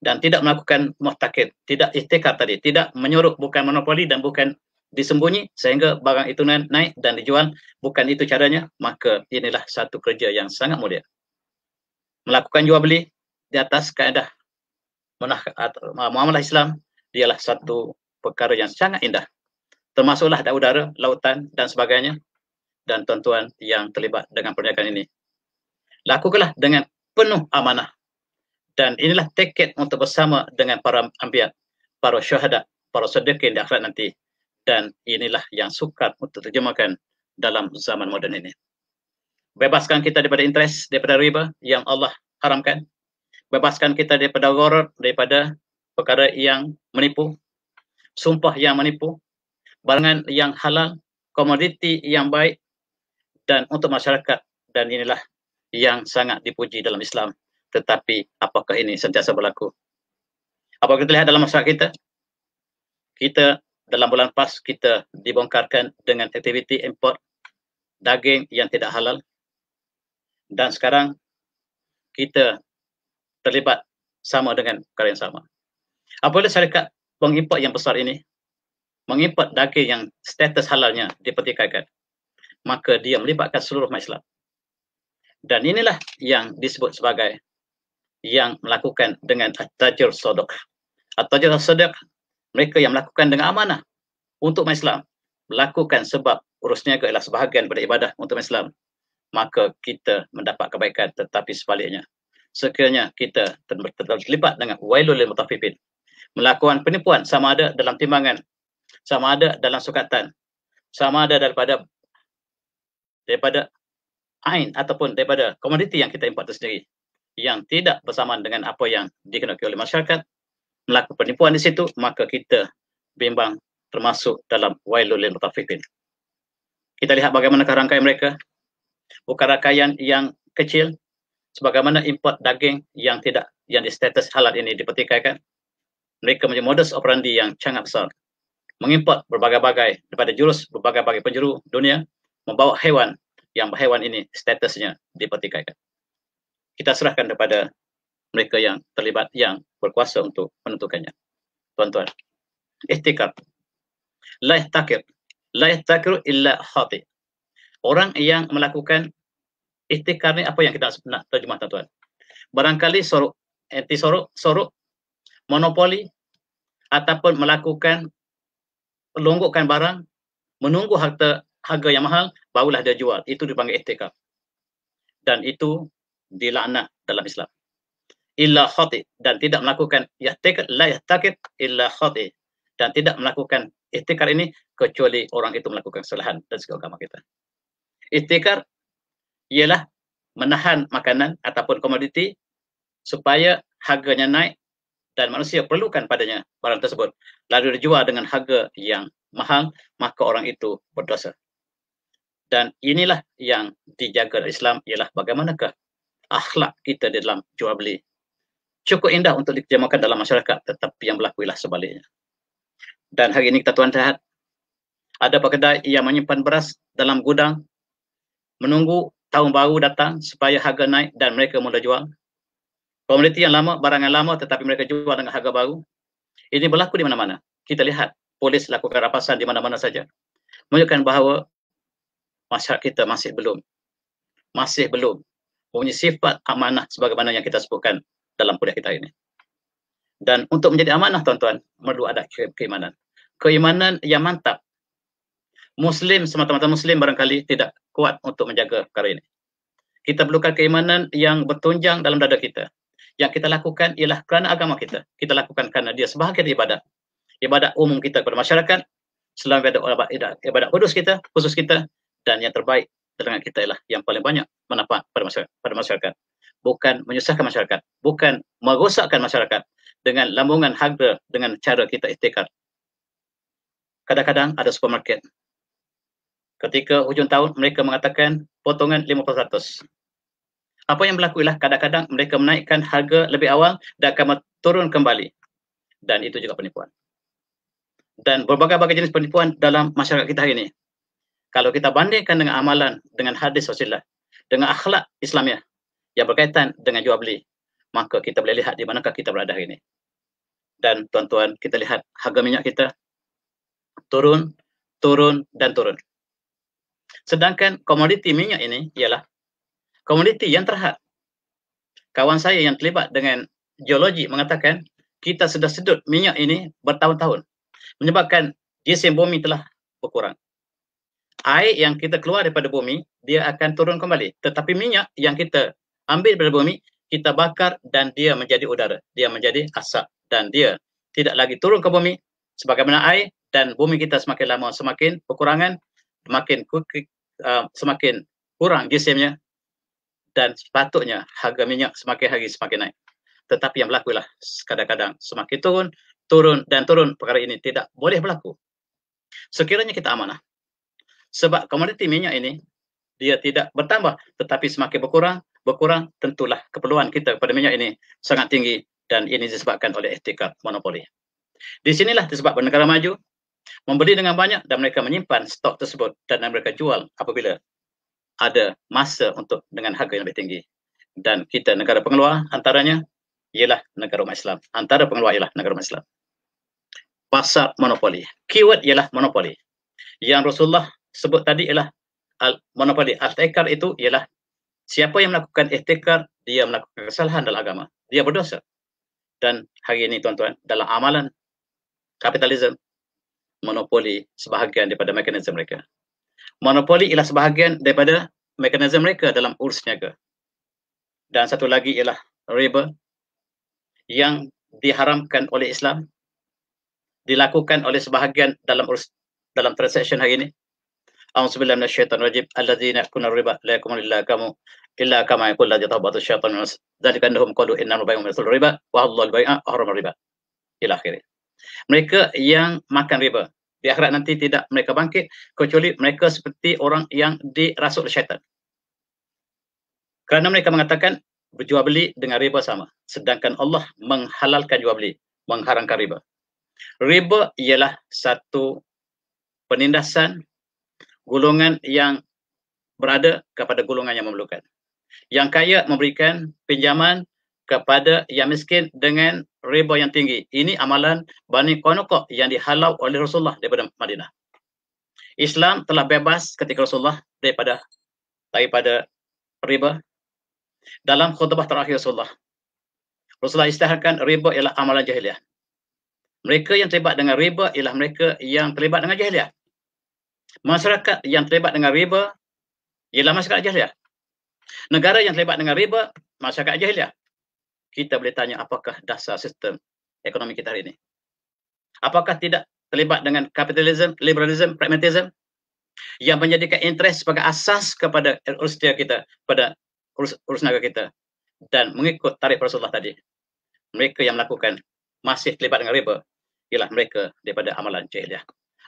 [SPEAKER 1] dan tidak melakukan muhtakir, tidak ihtikar tadi, tidak menyuruh, bukan monopoli dan bukan disembunyi sehingga barang itu naik dan dijual, bukan itu caranya. Maka inilah satu kerja yang sangat mulia. Melakukan jual beli di atas kaedah muamalah Islam dialah satu perkara yang sangat indah, termasuklah dari udara, lautan dan sebagainya. Dan tuan-tuan yang terlibat dengan perniagaan ini, lakukanlah dengan penuh amanah. Dan inilah tiket untuk bersama dengan para anbiya, para syuhada, para siddiqin di akhirat nanti. Dan inilah yang sukar untuk terjemahkan dalam zaman moden ini. Bebaskan kita daripada interest, daripada riba yang Allah haramkan. Bebaskan kita daripada gharar, daripada perkara yang menipu, sumpah yang menipu, barangan yang halal, komoditi yang baik, dan untuk masyarakat. Dan inilah yang sangat dipuji dalam Islam. Tetapi apakah ini sentiasa berlaku? Apakah kita lihat dalam masyarakat kita dalam bulan PAS kita dibongkarkan dengan aktiviti import daging yang tidak halal, dan sekarang kita terlibat sama dengan perkara yang sama. Apabila syarikat pengimport yang besar ini mengimport daging yang status halalnya dipertikaikan, maka dia melibatkan seluruh umat Islam. Dan inilah yang disebut sebagai yang melakukan dengan at-tajir sadiq. At-tajir sadiq, mereka yang melakukan dengan amanah untuk umat Islam, melakukan sebab urus niaga adalah sebahagian daripada ibadah untuk umat Islam, maka kita mendapat kebaikan. Tetapi sebaliknya, sekiranya kita terlibat dengan wailul lil mutaffifin, melakukan penipuan, sama ada dalam timbangan, sama ada dalam sukatan, sama ada daripada ain ataupun daripada komoditi yang kita import itu sendiri, yang tidak bersamaan dengan apa yang dikehendaki oleh masyarakat, melakukan penipuan di situ, maka kita bimbang termasuk dalam wailul lil mutaffifin. Kita lihat bagaimana rangkaian mereka, bukan rangkaian yang kecil, sebagaimana import daging yang di status halal ini dipertikaikan. Mereka punya modus operandi yang sangat besar, mengimport berbagai-bagai daripada berbagai-bagai penjuru dunia, membawa hewan yang hewan ini statusnya dipertikaikan. Kita serahkan kepada mereka yang terlibat, yang berkuasa untuk menentukannya. Tuan-tuan, ihtikar, la yahtakir illa khati. Orang yang melakukan ihtikar ni apa yang kita nak terjemah, tuan-tuan? Barangkali sorok, anti sorok, monopoli, ataupun melakukan pelonggokkan barang, menunggu harga yang mahal, barulah dia jual. Itu dipanggil ihtikar. Dan itu dilaknat dalam Islam. Illa khati, dan tidak melakukan la yahtakir illa khati, dan tidak melakukan ihtikar ini kecuali orang itu melakukan kesalahan dan segi agama kita. Ihtikar ialah menahan makanan ataupun komoditi supaya harganya naik dan manusia perlukan padanya barang tersebut, lalu dijual dengan harga yang mahal, maka orang itu berdosa. Dan inilah yang dijaga oleh Islam, ialah bagaimanakah akhlak kita di dalam jual beli. Cukup indah untuk diterjemahkan dalam masyarakat, tetapi yang berlaku ialah sebaliknya. Dan hari ini kita tuan lihat, ada pekedai yang menyimpan beras dalam gudang, menunggu tahun baru datang supaya harga naik dan mereka mula jual. Komoditi yang lama, barang yang lama, tetapi mereka jual dengan harga baru. Ini berlaku di mana-mana. Kita lihat, polis lakukan rapasan di mana-mana saja. Menunjukkan bahawa masyarakat kita masih belum punya sifat amanah sebagaimana yang kita sebutkan dalam kuliah kita ini. Dan untuk menjadi amanah, tuan-tuan, perlu ada keimanan. Keimanan yang mantap. Muslim, semata-mata Muslim barangkali tidak kuat untuk menjaga perkara ini. Kita perlukan keimanan yang bertunjang dalam dada kita. Yang kita lakukan ialah kerana agama kita. Kita lakukan kerana dia sebahagian ibadat. Ibadat umum kita kepada masyarakat, selain ibadat khusus kita, dan yang terbaik dengan kita ialah yang paling banyak manfaat pada masyarakat. Bukan menyusahkan masyarakat, bukan merosakkan masyarakat dengan lambungan harga dengan cara kita ihtikar. Kadang-kadang ada supermarket, ketika hujung tahun mereka mengatakan potongan 50%. Apa yang berlaku ialah kadang-kadang mereka menaikkan harga lebih awal dan akan turun kembali. Dan itu juga penipuan. Dan berbagai-bagai jenis penipuan dalam masyarakat kita hari ini. Kalau kita bandingkan dengan amalan, dengan hadis Rasulullah, dengan akhlak Islamiah yang berkaitan dengan jual beli, maka kita boleh lihat di manakah kita berada hari ini. Dan tuan-tuan, kita lihat harga minyak kita turun, dan turun. Sedangkan komoditi minyak ini ialah komoditi yang terhad. Kawan saya yang terlibat dengan geologi mengatakan kita sudah sedut minyak ini bertahun-tahun, menyebabkan gisim bumi telah berkurang. Air yang kita keluar daripada bumi, dia akan turun kembali. Tetapi minyak yang kita ambil daripada bumi, kita bakar dan dia menjadi udara. Dia menjadi asap dan dia tidak lagi turun ke bumi sebagaimana air, dan bumi kita semakin lama semakin berkurangan, semakin kurang gisimnya, dan sepatutnya harga minyak semakin hari semakin naik. Tetapi yang berlaku ialah kadang-kadang semakin turun, dan turun. Perkara ini tidak boleh berlaku sekiranya kita amanah. Sebab komoditi minyak ini dia tidak bertambah, tetapi semakin berkurang, tentulah keperluan kita kepada minyak ini sangat tinggi, dan ini disebabkan oleh ihtikar monopoli. Di sinilah disebabkan negara maju membeli dengan banyak dan mereka menyimpan stok tersebut dan mereka jual apabila ada masa untuk dengan harga yang lebih tinggi. Dan kita negara pengeluar antaranya ialah negara umat Islam. Antara pengeluar ialah negara umat Islam. Pasar monopoli. Keyword ialah monopoli. Yang Rasulullah sebut tadi ialah monopoli. Ihtikar itu ialah siapa yang melakukan ihtikar, dia melakukan kesalahan dalam agama. Dia berdosa. Dan hari ini tuan-tuan, dalam amalan kapitalisme, monopoli sebahagian daripada mekanisme mereka. Monopoli ialah sebahagian daripada mekanisme mereka dalam urus niaga. Dan satu lagi ialah riba yang diharamkan oleh Islam, dilakukan oleh sebahagian dalam transaction hari ini. A'udzubillahi minasyaitonir rajim. Alladzina ya'kuluna riba la yaqumuna illa kama yaqulu alladzi tahabbathu asy-syaitanu min mas. Dzalika annahum qalu innamal bay'u mithlul riba wa halallahu al-bay'a wa harrama riba. ila akhirih. Mereka yang makan riba, di akhirat nanti tidak mereka bangkit kecuali mereka seperti orang yang dirasuk oleh syaitan. Kerana mereka mengatakan berjual beli dengan riba sama, sedangkan Allah menghalalkan jual beli, mengharamkan riba. Riba ialah satu penindasan golongan yang berada kepada golongan yang memerlukan. Yang kaya memberikan pinjaman kepada yang miskin dengan riba yang tinggi. Ini amalan Bani Qainuqa yang dihalau oleh Rasulullah daripada Madinah. Islam telah bebas ketika Rasulullah daripada riba. Dalam khutbah terakhir Rasulullah isytiharkan riba ialah amalan jahiliah. Mereka yang terlibat dengan riba ialah mereka yang terlibat dengan jahiliah. Masyarakat yang terlibat dengan riba ialah masyarakat jahiliah. Negara yang terlibat dengan riba, masyarakat jahiliah. Kita boleh tanya apakah dasar sistem ekonomi kita hari ini? Apakah tidak terlibat dengan kapitalisme, liberalisme, pragmatisme yang menjadikan interest sebagai asas kepada usaha kita, pada urus negara kita, dan mengikut tarikh Rasulullah tadi? Mereka yang melakukan masih terlibat dengan riba ialah mereka daripada amalan jahiliah.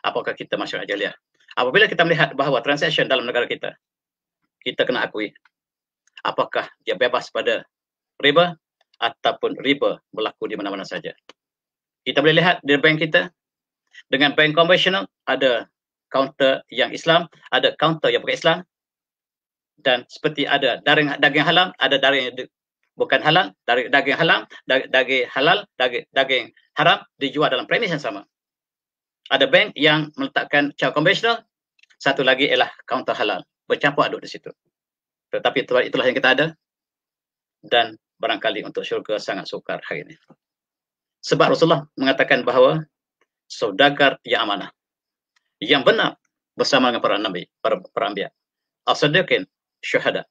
[SPEAKER 1] Apakah kita masyarakat jahiliah? Apabila kita melihat bahawa transaction dalam negara kita, kita kena akui apakah dia bebas pada riba ataupun riba berlaku di mana-mana saja. Kita boleh lihat di bank kita, dengan bank konvensional ada kaunter yang Islam, ada kaunter yang bukan Islam, dan seperti ada daging halal, ada daging bukan halal, daging halal, daging halal, daging haram dijual dalam premis yang sama. Ada bank yang meletakkan cara konvensional, satu lagi ialah kaunter halal, bercampur aduk di situ. Tetapi itulah yang kita ada, dan barangkali untuk syurga sangat sukar hari ini. Sebab Rasulullah mengatakan bahawa saudagar yang amanah, yang benar bersama dengan para nabi, para anbiya, as-siddiqin, syuhada.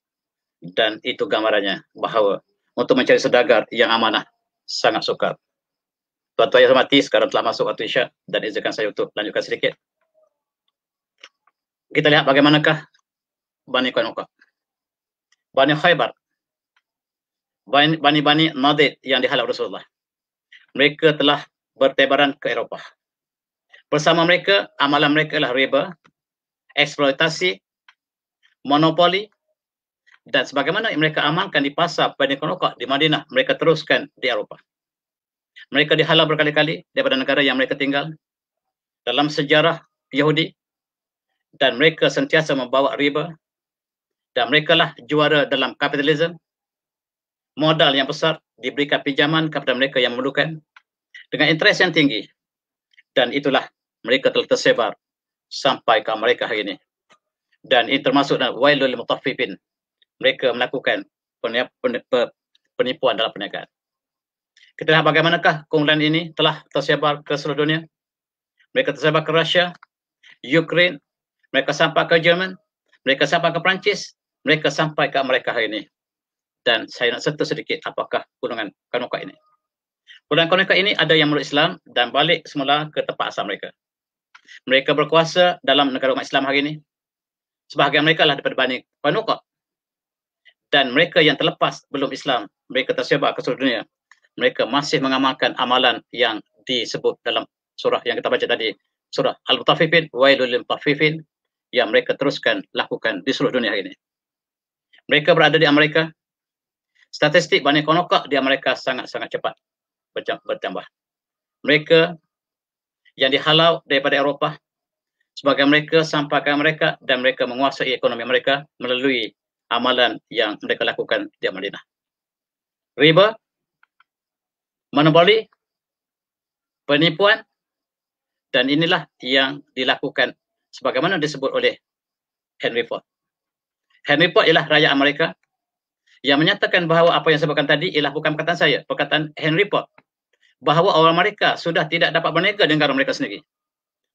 [SPEAKER 1] Dan itu gambarannya bahawa untuk mencari saudagar yang amanah sangat sukar. Tuan-tuan yang hormati, sekarang telah masuk waktu Isyak dan izinkan saya untuk lanjutkan sedikit. Kita lihat bagaimanakah Bani Qainuqa, Bani Khaybar, Bani Nadir yang dihalau Rasulullah. Mereka telah bertebaran ke Eropah. Bersama mereka, amalan mereka adalah riba, eksploitasi, monopoli, dan sebagaimana mereka amankan di pasar Bani Qainuqa di Madinah, mereka teruskan di Eropah. Mereka dihalau berkali-kali daripada negara yang mereka tinggal dalam sejarah Yahudi, dan mereka sentiasa membawa riba, dan mereka lah juara dalam kapitalisme. Modal yang besar diberikan pinjaman kepada mereka yang memerlukan dengan interest yang tinggi, dan itulah mereka telah tersebar sampai ke mereka hari ini. Dan ini termasuk dalam wailul lil mutaffifin. Mereka melakukan penipuan dalam perniagaan. Kita lihat bagaimanakah keunggulan ini telah tersebar ke seluruh dunia. Mereka tersebar ke Rusia, Ukraine, mereka sampai ke Jerman, mereka sampai ke Perancis, mereka sampai ke Amerika hari ini. Dan saya nak sentuh sedikit apakah golongan Qainuqa ini. Golongan Qainuqa ini ada yang meluk Islam dan balik semula ke tempat asal mereka. Mereka berkuasa dalam negara umat Islam hari ini. Sebahagian mereka adalah daripada Bani Qainuqa. Dan mereka yang terlepas belum Islam, mereka tersebar ke seluruh dunia. Mereka masih mengamalkan amalan yang disebut dalam surah yang kita baca tadi, surah Al-Mutaffifin, wailul lil mutaffifin, yang mereka teruskan lakukan di seluruh dunia hari ini. Mereka berada di Amerika. Statistik Bani Qainuqa di Amerika sangat-sangat cepat bertambah. Mereka yang dihalau daripada Eropah, sebagai mereka sampai ke mereka, dan mereka menguasai ekonomi mereka melalui amalan yang mereka lakukan di Madinah. Riba, monopoli, penipuan, dan inilah yang dilakukan sebagaimana disebut oleh Henry Ford. Henry Ford ialah raja Amerika yang menyatakan bahawa apa yang saya sebutkan tadi ialah bukan perkataan saya, perkataan Henry Ford, bahawa orang Amerika sudah tidak dapat berniaga di negara mereka sendiri.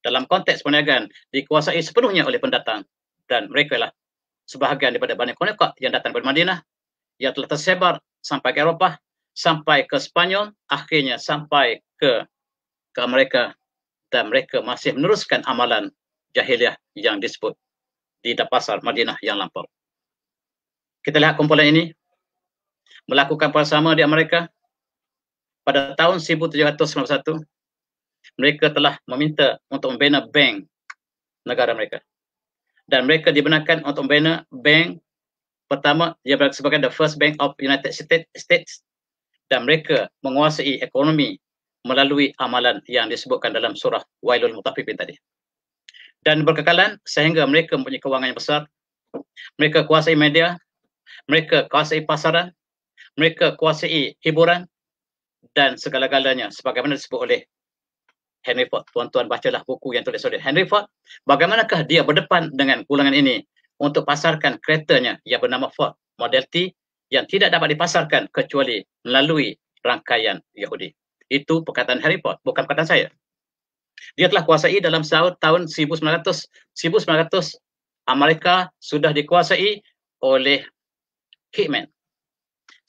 [SPEAKER 1] Dalam konteks perniagaan dikuasai sepenuhnya oleh pendatang, dan mereka ialah sebahagian daripada Bani Qainuqa yang datang dari Madinah, yang telah tersebar sampai ke Eropah, sampai ke Spanyol, akhirnya sampai ke Amerika, dan mereka masih meneruskan amalan jahiliah yang disebut di pasar Madinah yang lampau. Kita lihat kumpulan ini melakukan bersama di Amerika, pada tahun 1791, mereka telah meminta untuk membina bank negara mereka. Dan mereka dibenarkan untuk membina bank pertama, dia sebagai the first bank of United States, dan mereka menguasai ekonomi melalui amalan yang disebutkan dalam surah Wailul Mutaffifin tadi. Dan berkekalan sehingga mereka mempunyai kewangan yang besar. Mereka kuasai media, mereka kuasai pasaran, mereka kuasai hiburan, dan segala-galanya sebagaimana disebut oleh Henry Ford. Tuan-tuan bacalah buku yang tulis oleh Henry Ford. Bagaimanakah dia berdepan dengan ulangan ini untuk pasarkan keretanya yang bernama Ford Model T yang tidak dapat dipasarkan kecuali melalui rangkaian Yahudi. Itu perkataan Henry Ford, bukan perkataan saya. Dia telah kuasai dalam tahun 1900 Amerika sudah dikuasai oleh hitman.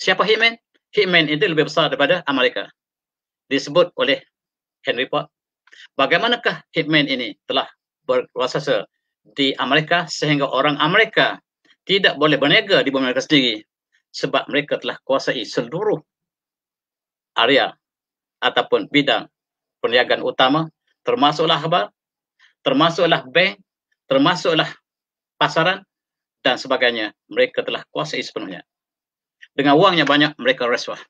[SPEAKER 1] Siapa hitman? Hitman itu lebih besar daripada Amerika. Disebut oleh Henry Ford. Bagaimanakah hitman ini telah berkuasa di Amerika sehingga orang Amerika tidak boleh berniaga di bumi mereka sendiri sebab mereka telah kuasai seluruh area ataupun bidang perniagaan utama, termasuklah khabar, termasuklah bank, termasuklah pasaran dan sebagainya. Mereka telah kuasai sepenuhnya. Dengan wang yang banyak, mereka rasuah.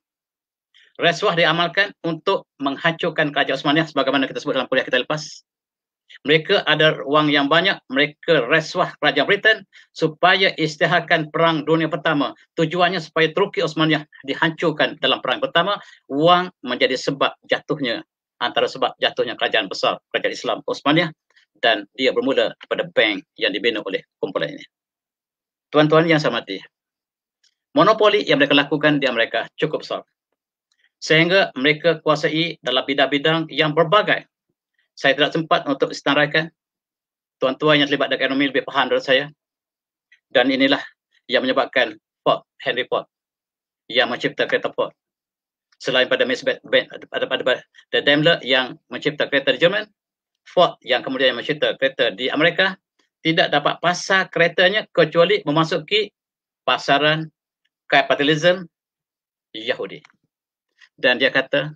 [SPEAKER 1] Rasuah diamalkan untuk menghancurkan kerajaan Osmaniyah sebagaimana kita sebut dalam kuliah kita lepas. Mereka ada wang yang banyak, mereka rasuah kerajaan Britain supaya isytiharkan perang dunia pertama. Tujuannya supaya Turki Osmaniyah dihancurkan dalam perang pertama. Wang menjadi sebab jatuhnya, antara sebab jatuhnya kerajaan besar, kerajaan Islam Osmaniyah, dan dia bermula pada bank yang dibina oleh kumpulan ini. Tuan-tuan yang saya hormati, monopoli yang mereka lakukan di Amerika cukup besar. Sehingga mereka kuasai dalam bidang-bidang yang berbagai. Saya tidak sempat untuk istiarahkan. Tuan-tuan yang terlibat dengan ekonomi lebih faham dari saya. Dan inilah yang menyebabkan Ford, Henry Ford, yang mencipta kereta Ford. Selain pada Daimler yang mencipta kereta di Jerman, Ford yang kemudian mencipta kereta di Amerika, tidak dapat pasar keretanya kecuali memasuki pasaran kapitalisme Yahudi. Dan dia kata,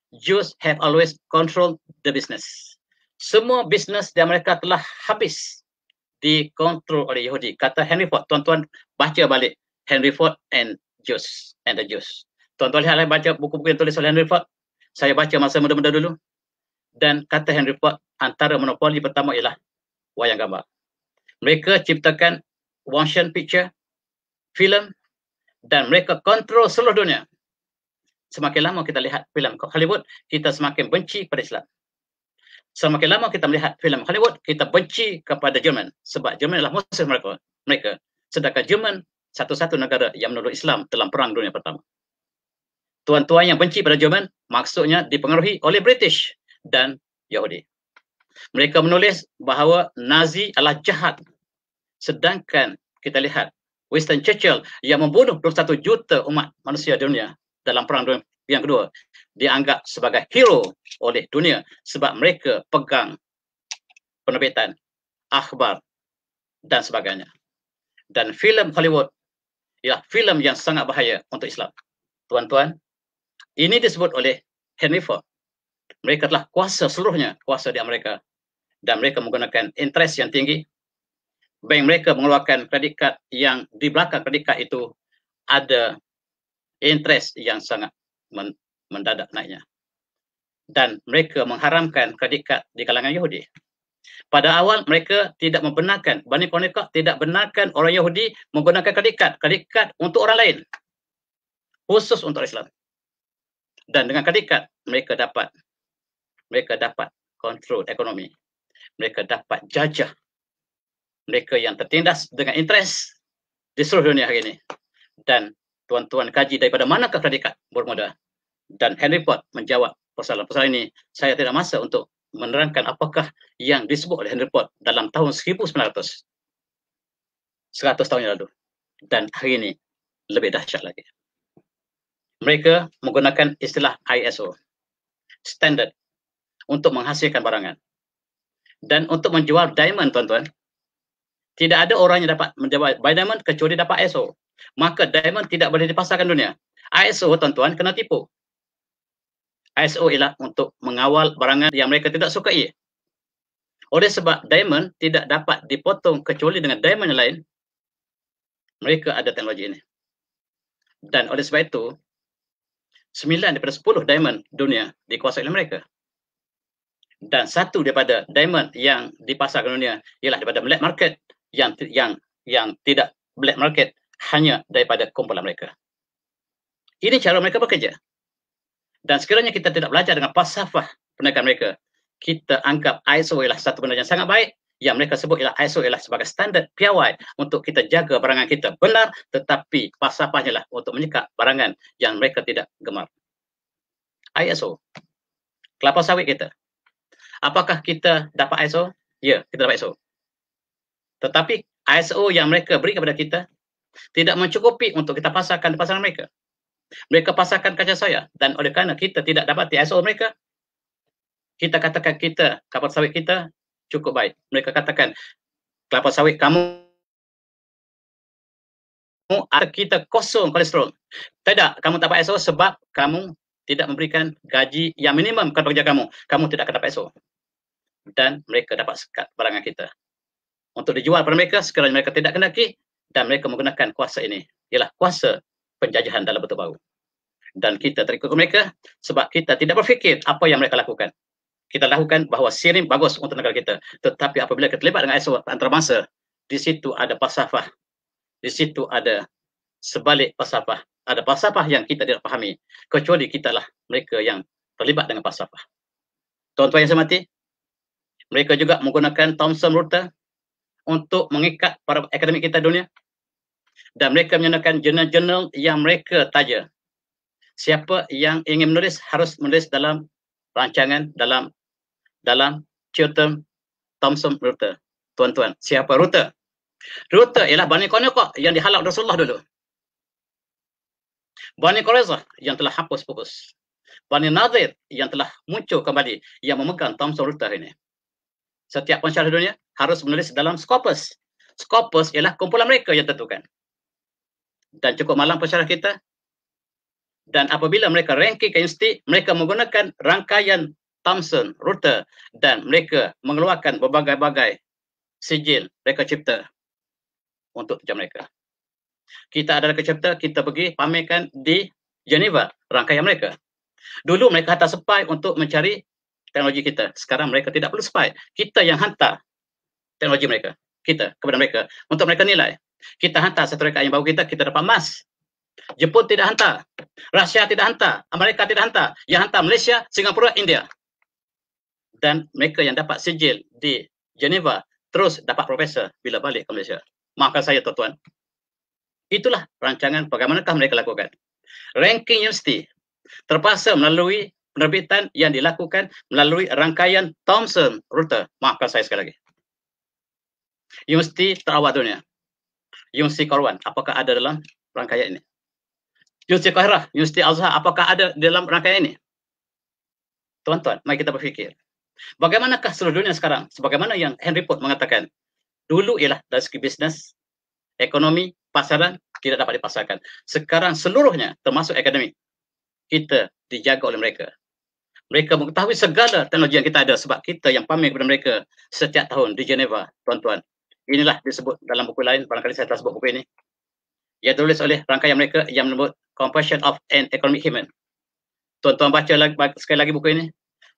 [SPEAKER 1] Jews have always controlled the business. Semua bisnes di Amerika telah habis dikontrol oleh Yahudi. Kata Henry Ford. Tuan-tuan baca balik Henry Ford and the Jews. Tuan-tuan lihat, baca buku-buku yang tulis oleh Henry Ford. Saya baca masa muda-muda dulu. Dan kata Henry Ford, antara monopoli pertama ialah wayang gambar. Mereka ciptakan motion picture, filem, dan mereka kontrol seluruh dunia. Semakin lama kita lihat filem Hollywood, kita semakin benci pada Islam. Semakin lama kita melihat filem Hollywood, kita benci kepada Jerman. Sebab Jerman adalah musuh mereka. Sedangkan Jerman satu-satu negara yang menolak Islam dalam Perang Dunia Pertama. Tuan-tuan yang benci pada Jerman, maksudnya dipengaruhi oleh British dan Yahudi. Mereka menulis bahawa Nazi adalah jahat. Sedangkan kita lihat Winston Churchill yang membunuh 21 juta umat manusia di dunia dalam Perang Dunia yang kedua, dianggap sebagai hero oleh dunia sebab mereka pegang penerbitan, akhbar dan sebagainya. Dan filem Hollywood ialah filem yang sangat bahaya untuk Islam. Tuan-tuan, ini disebut oleh Henry Ford. Mereka telah kuasa seluruhnya, kuasa di Amerika. Dan mereka menggunakan interest yang tinggi. Bank mereka mengeluarkan kredit kad yang di belakang kredit kad itu ada interest yang sangat mendadak naiknya. Dan mereka mengharamkan kredit kad di kalangan Yahudi. Pada awal mereka tidak membenarkan, Bani Quraidah tidak benarkan orang Yahudi menggunakan kredit kad untuk orang lain. Khusus untuk Islam. Dan dengan kredit kad mereka dapat kontrol ekonomi. Mereka dapat jajah mereka yang tertindas dengan interest di seluruh dunia hari ini. Dan tuan-tuan kaji daripada manakah kredit kad bermula. Dan Henry Ford menjawab persoalan-persoalan ini. Saya tidak masa untuk menerangkan apakah yang disebut oleh Henry Ford dalam tahun 1900. 100 tahun yang lalu. Dan hari ini lebih dahsyat lagi. Mereka menggunakan istilah ISO. Standard. Untuk menghasilkan barangan. Dan untuk menjual diamond, tuan-tuan. Tidak ada orang yang dapat menjual diamond kecuali dapat ISO. Maka diamond tidak boleh dipasarkan dunia. ISO, tuan-tuan, kena tipu. ISO ialah untuk mengawal barangan yang mereka tidak sukai. Oleh sebab diamond tidak dapat dipotong kecuali dengan diamond yang lain, mereka ada teknologi ini. Dan oleh sebab itu, 9 daripada 10 diamond dunia dikuasai oleh mereka. Dan satu daripada diamond yang dipasarkan dunia ialah daripada black market yang tidak black market hanya daripada kumpulan mereka. Ini cara mereka bekerja. Dan sekiranya kita tidak belajar dengan falsafah perniagaan mereka, kita anggap ISO ialah satu benda yang sangat baik, yang mereka sebut ialah ISO ialah sebagai standard piawai untuk kita jaga barangan kita benar, tetapi falsafahnya lah untuk menyekat barangan yang mereka tidak gemar. ISO, kelapa sawit kita. Apakah kita dapat ISO? Ya, kita dapat ISO. Tetapi ISO yang mereka beri kepada kita tidak mencukupi untuk kita pasarkan di pasaran mereka. Mereka pasarkan kaca soya, dan oleh kerana kita tidak dapat ISO mereka, kita katakan kita, kelapa sawit kita cukup baik. Mereka katakan kelapa sawit kamu ada kita kosong kolesterol. Tidak, kamu tak dapat ISO sebab kamu tidak memberikan gaji yang minimum kepada pekerja kamu. Kamu tidak akan dapat ISO. Dan mereka dapat sekat barangan kita untuk dijual pada mereka sekiranya mereka tidak kendaki, dan mereka menggunakan kuasa ini ialah kuasa penjajahan dalam bentuk baru. Dan kita terikut mereka sebab kita tidak berfikir apa yang mereka lakukan. Kita lakukan bahawa sirip bagus untuk negara kita, tetapi apabila kita terlibat dengan ISO antarabangsa, di situ ada falsafah, di situ ada sebalik falsafah, ada falsafah yang kita tidak fahami, kecuali kitalah mereka yang terlibat dengan falsafah. Tuan-tuan yang saya hormati, mereka juga menggunakan Thomson Reuters untuk mengikat para akademik kita dunia, dan mereka menggunakan jurnal-jurnal yang mereka taja. Siapa yang ingin menulis harus menulis dalam rancangan dalam Chiltern Thomson Reuters. Tuan-tuan, siapa Reuters? Reuters ialah Bani Quraidah yang dihalak Rasulullah dulu. Bani Quraidah yang telah hapus fokus. Bani Nadir yang telah muncul kembali yang memegang Thomson Reuters ini. Setiap pensyarah dunia harus menulis dalam Scopus. Scopus ialah kumpulan mereka yang tentukan. Dan cukup malang pensyarah kita. Dan apabila mereka ranking ke universiti, mereka menggunakan rangkaian Thomson Reuters dan mereka mengeluarkan berbagai-bagai sijil mereka cipta untuk jam mereka. Kita ada cipta, kita pergi pamerkan di Geneva rangkaian mereka. Dulu mereka hantar spy untuk mencari teknologi kita. Sekarang mereka tidak perlu spy. Kita yang hantar teknologi mereka, kita kepada mereka untuk mereka nilai. Kita hantar satu rangkaian yang baru kita dapat emas. Jepun tidak hantar, Rusia tidak hantar, Amerika tidak hantar, yang hantar Malaysia, Singapura, India. Dan mereka yang dapat sijil di Geneva terus dapat profesor bila balik ke Malaysia. Maafkan saya tuan-tuan. Itulah rancangan bagaimanakah mereka lakukan. Ranking universiti terpaksa melalui penerbitan yang dilakukan melalui rangkaian Thomson Reuters. Maafkan saya sekali lagi. Universiti terawal dunia, Universiti Korwan, apakah ada dalam rangkaian ini? Universiti Qahirah, Universiti Al-Azhar, apakah ada dalam rangkaian ini? Tuan-tuan, mari kita berfikir. Bagaimanakah seluruh dunia sekarang? Sebagaimana yang Henry Ford mengatakan, dulu ialah dari segi bisnes, ekonomi, pasaran, tidak dapat dipasarkan. Sekarang seluruhnya, termasuk akademik, kita dijaga oleh mereka. Mereka mengetahui segala teknologi yang kita ada sebab kita yang pamer kepada mereka setiap tahun di Geneva, tuan-tuan. Inilah disebut dalam buku lain, barangkali saya telah sebut buku ini. Ia tulis oleh rangkaian mereka yang menyebut Compassion of an Economic Human. Tuan-tuan baca sekali lagi buku ini.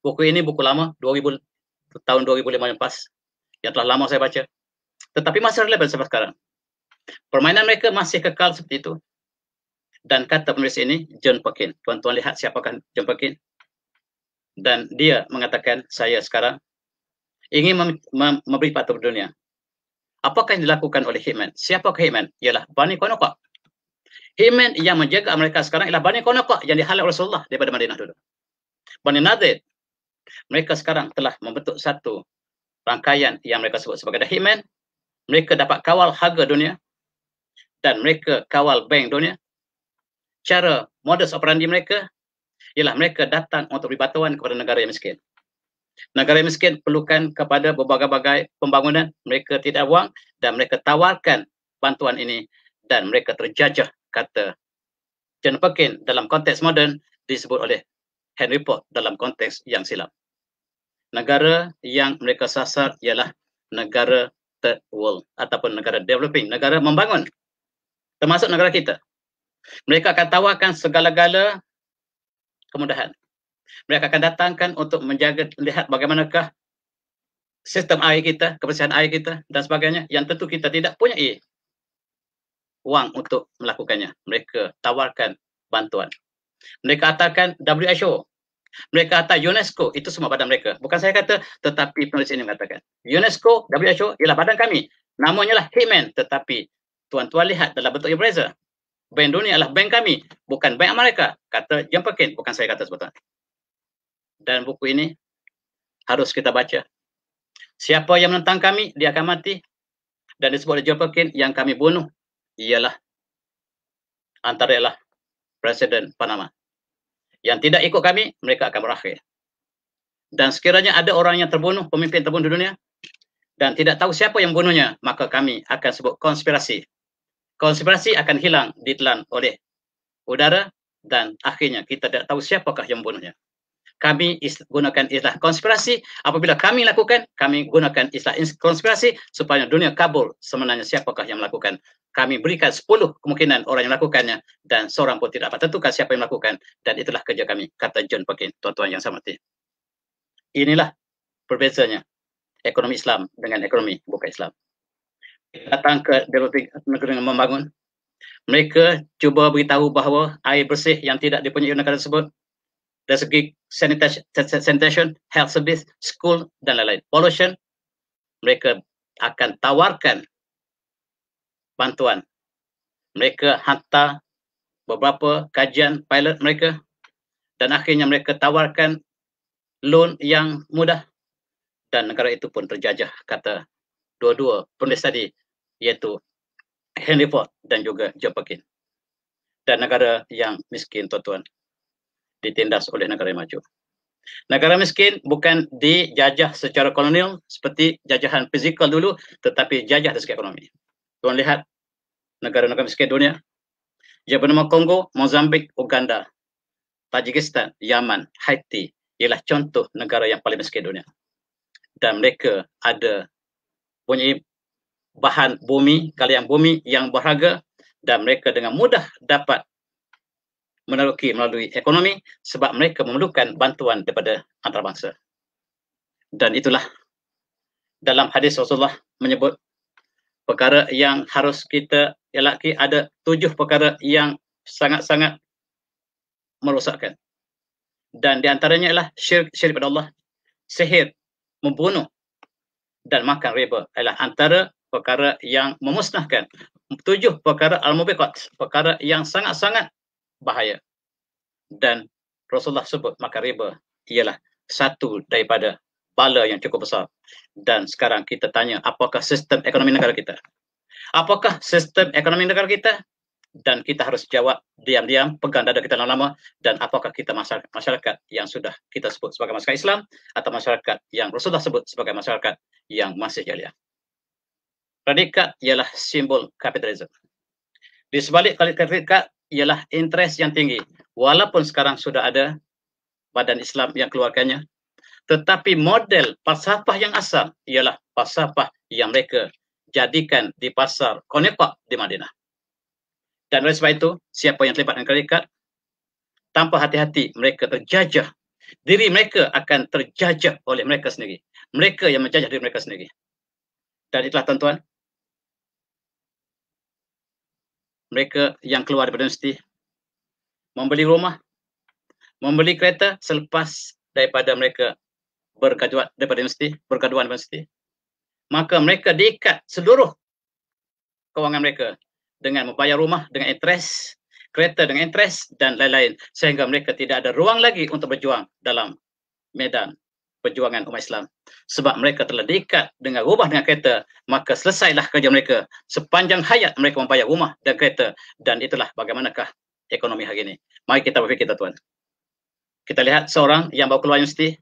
[SPEAKER 1] Buku ini buku lama, tahun 2005 yang pas. Yang telah lama saya baca. Tetapi masih relevan sampai sekarang. Permainan mereka masih kekal seperti itu. Dan kata penulis ini, John Perkins. Tuan-tuan lihat siapakah John Perkins. Dan dia mengatakan, saya sekarang ingin memberi patut dunia. Apakah yang dilakukan oleh Hitman? Siapakah Hitman? Ialah Bani Quraidah. Hitman yang menjaga mereka sekarang ialah Bani Quraidah yang dihalak Rasulullah daripada Madinah dulu. Bani Nadir, mereka sekarang telah membentuk satu rangkaian yang mereka sebut sebagai Hitman. Mereka dapat kawal harga dunia dan mereka kawal bank dunia. Cara modus operandi mereka ialah mereka datang untuk beri bantuan kepada negara yang miskin. Negara yang miskin perlukan kepada berbagai-bagai pembangunan, mereka tidak ada wang dan mereka tawarkan bantuan ini dan mereka terjajah, kata John Perkins dalam konteks moden disebut oleh Henry Ford dalam konteks yang silap. Negara yang mereka sasar ialah negara third world ataupun negara developing, negara membangun, termasuk negara kita. Mereka akan tawarkan segala-gala kemudahan. Mereka akan datangkan untuk menjaga, lihat bagaimanakah sistem air kita, kebersihan air kita dan sebagainya, yang tentu kita tidak punya wang untuk melakukannya. Mereka tawarkan bantuan. Mereka katakan WHO, mereka kata UNESCO, itu semua badan mereka. Bukan saya kata, tetapi penulis ini mengatakan UNESCO, WHO ialah badan kami. Namanya lah Hitman, tetapi tuan-tuan lihat dalam bentuk yang berbeza. Bank dunia adalah bank kami, bukan bank Amerika, kata John Perkins, bukan saya kata sebetulnya. Dan buku ini harus kita baca. Siapa yang menentang kami, dia akan mati. Dan disebut oleh John Perkins, yang kami bunuh ialah antara ialah Presiden Panama. Yang tidak ikut kami, mereka akan berakhir. Dan sekiranya ada orang yang terbunuh, pemimpin terbunuh di dunia, dan tidak tahu siapa yang bunuhnya, maka kami akan sebut konspirasi. Konspirasi akan hilang, ditelan oleh udara, dan akhirnya kita tidak tahu siapakah yang membunuhnya. Kami gunakan istilah konspirasi. Apabila kami lakukan, kami gunakan istilah konspirasi supaya dunia kabur sebenarnya siapakah yang melakukan. Kami berikan 10 kemungkinan orang yang melakukannya dan seorang pun tidak dapat tentukan siapa yang melakukan, dan itulah kerja kami, kata John Perkins. Tuan-tuan yang saya hormati, inilah perbezaannya ekonomi Islam dengan ekonomi bukan Islam. Datang ke negara yang membangun, mereka cuba beritahu bahawa air bersih yang tidak dipunyai negara tersebut, dari segi sanitation, health service, school dan lain-lain, pollution, mereka akan tawarkan bantuan. Mereka hantar beberapa kajian pilot mereka, dan akhirnya mereka tawarkan loan yang mudah, dan negara itu pun terjajah, kata dua-dua penulis tadi, iaitu Henry Ford dan juga John Perkins. Dan negara yang miskin, tuan-tuan, ditindas oleh negara yang maju. Negara miskin bukan dijajah secara kolonial seperti jajahan fizikal dulu, tetapi jajah dari segi ekonomi. Tuan lihat negara-negara miskin dunia, yang bernama Kongo, Mozambik, Uganda, Tajikistan, Yaman, Haiti, ialah contoh negara yang paling miskin dunia. Dan mereka ada punya bahan bumi, kalian bumi yang berharga, dan mereka dengan mudah dapat melalui ekonomi sebab mereka memerlukan bantuan daripada antarabangsa. Dan itulah dalam hadis Rasulullah menyebut perkara yang harus kita elaki, ada 7 perkara yang sangat-sangat merosakkan. Dan di antaranya ialah syirik pada Allah, sihir, membunuh, dan makan riba adalah antara perkara yang memusnahkan. 7 perkara al-mubiqat, perkara yang sangat-sangat bahaya. Dan Rasulullah sebut makan riba ialah satu daripada bala yang cukup besar. Dan sekarang kita tanya, apakah sistem ekonomi negara kita? Apakah sistem ekonomi negara kita? Dan kita harus jawab diam-diam, pegang dada kita lama-lama. Dan apakah kita masyarakat yang sudah kita sebut sebagai masyarakat Islam, atau masyarakat yang Rasulullah sebut sebagai masyarakat yang masih jahiliah? Predikat ialah simbol kapitalisme. Di sebalik predikat ialah interest yang tinggi. Walaupun sekarang sudah ada badan Islam yang keluarkannya, tetapi model falsafah yang asal ialah falsafah yang mereka jadikan di pasar Konepak di Madinah. Dan oleh sebab itu, siapa yang terlibat dengan predikat, tanpa hati-hati mereka terjajah. Diri mereka akan terjajah oleh mereka sendiri. Mereka yang menjajah diri mereka sendiri. Dan itulah tuan-tuan, mereka yang keluar daripada universiti, membeli rumah, membeli kereta selepas daripada mereka bergraduat daripada universiti, maka mereka diikat seluruh kewangan mereka dengan membayar rumah dengan interest, kereta dengan interest dan lain-lain, sehingga mereka tidak ada ruang lagi untuk berjuang dalam medan perjuangan umat Islam. Sebab mereka telah diikat dengan rumah dengan kereta, maka selesailah kerja mereka. Sepanjang hayat mereka membayar rumah dan kereta, dan itulah bagaimanakah ekonomi hari ini. Mari kita berfikir, tuan-tuan. Kita lihat seorang yang baru keluar universiti,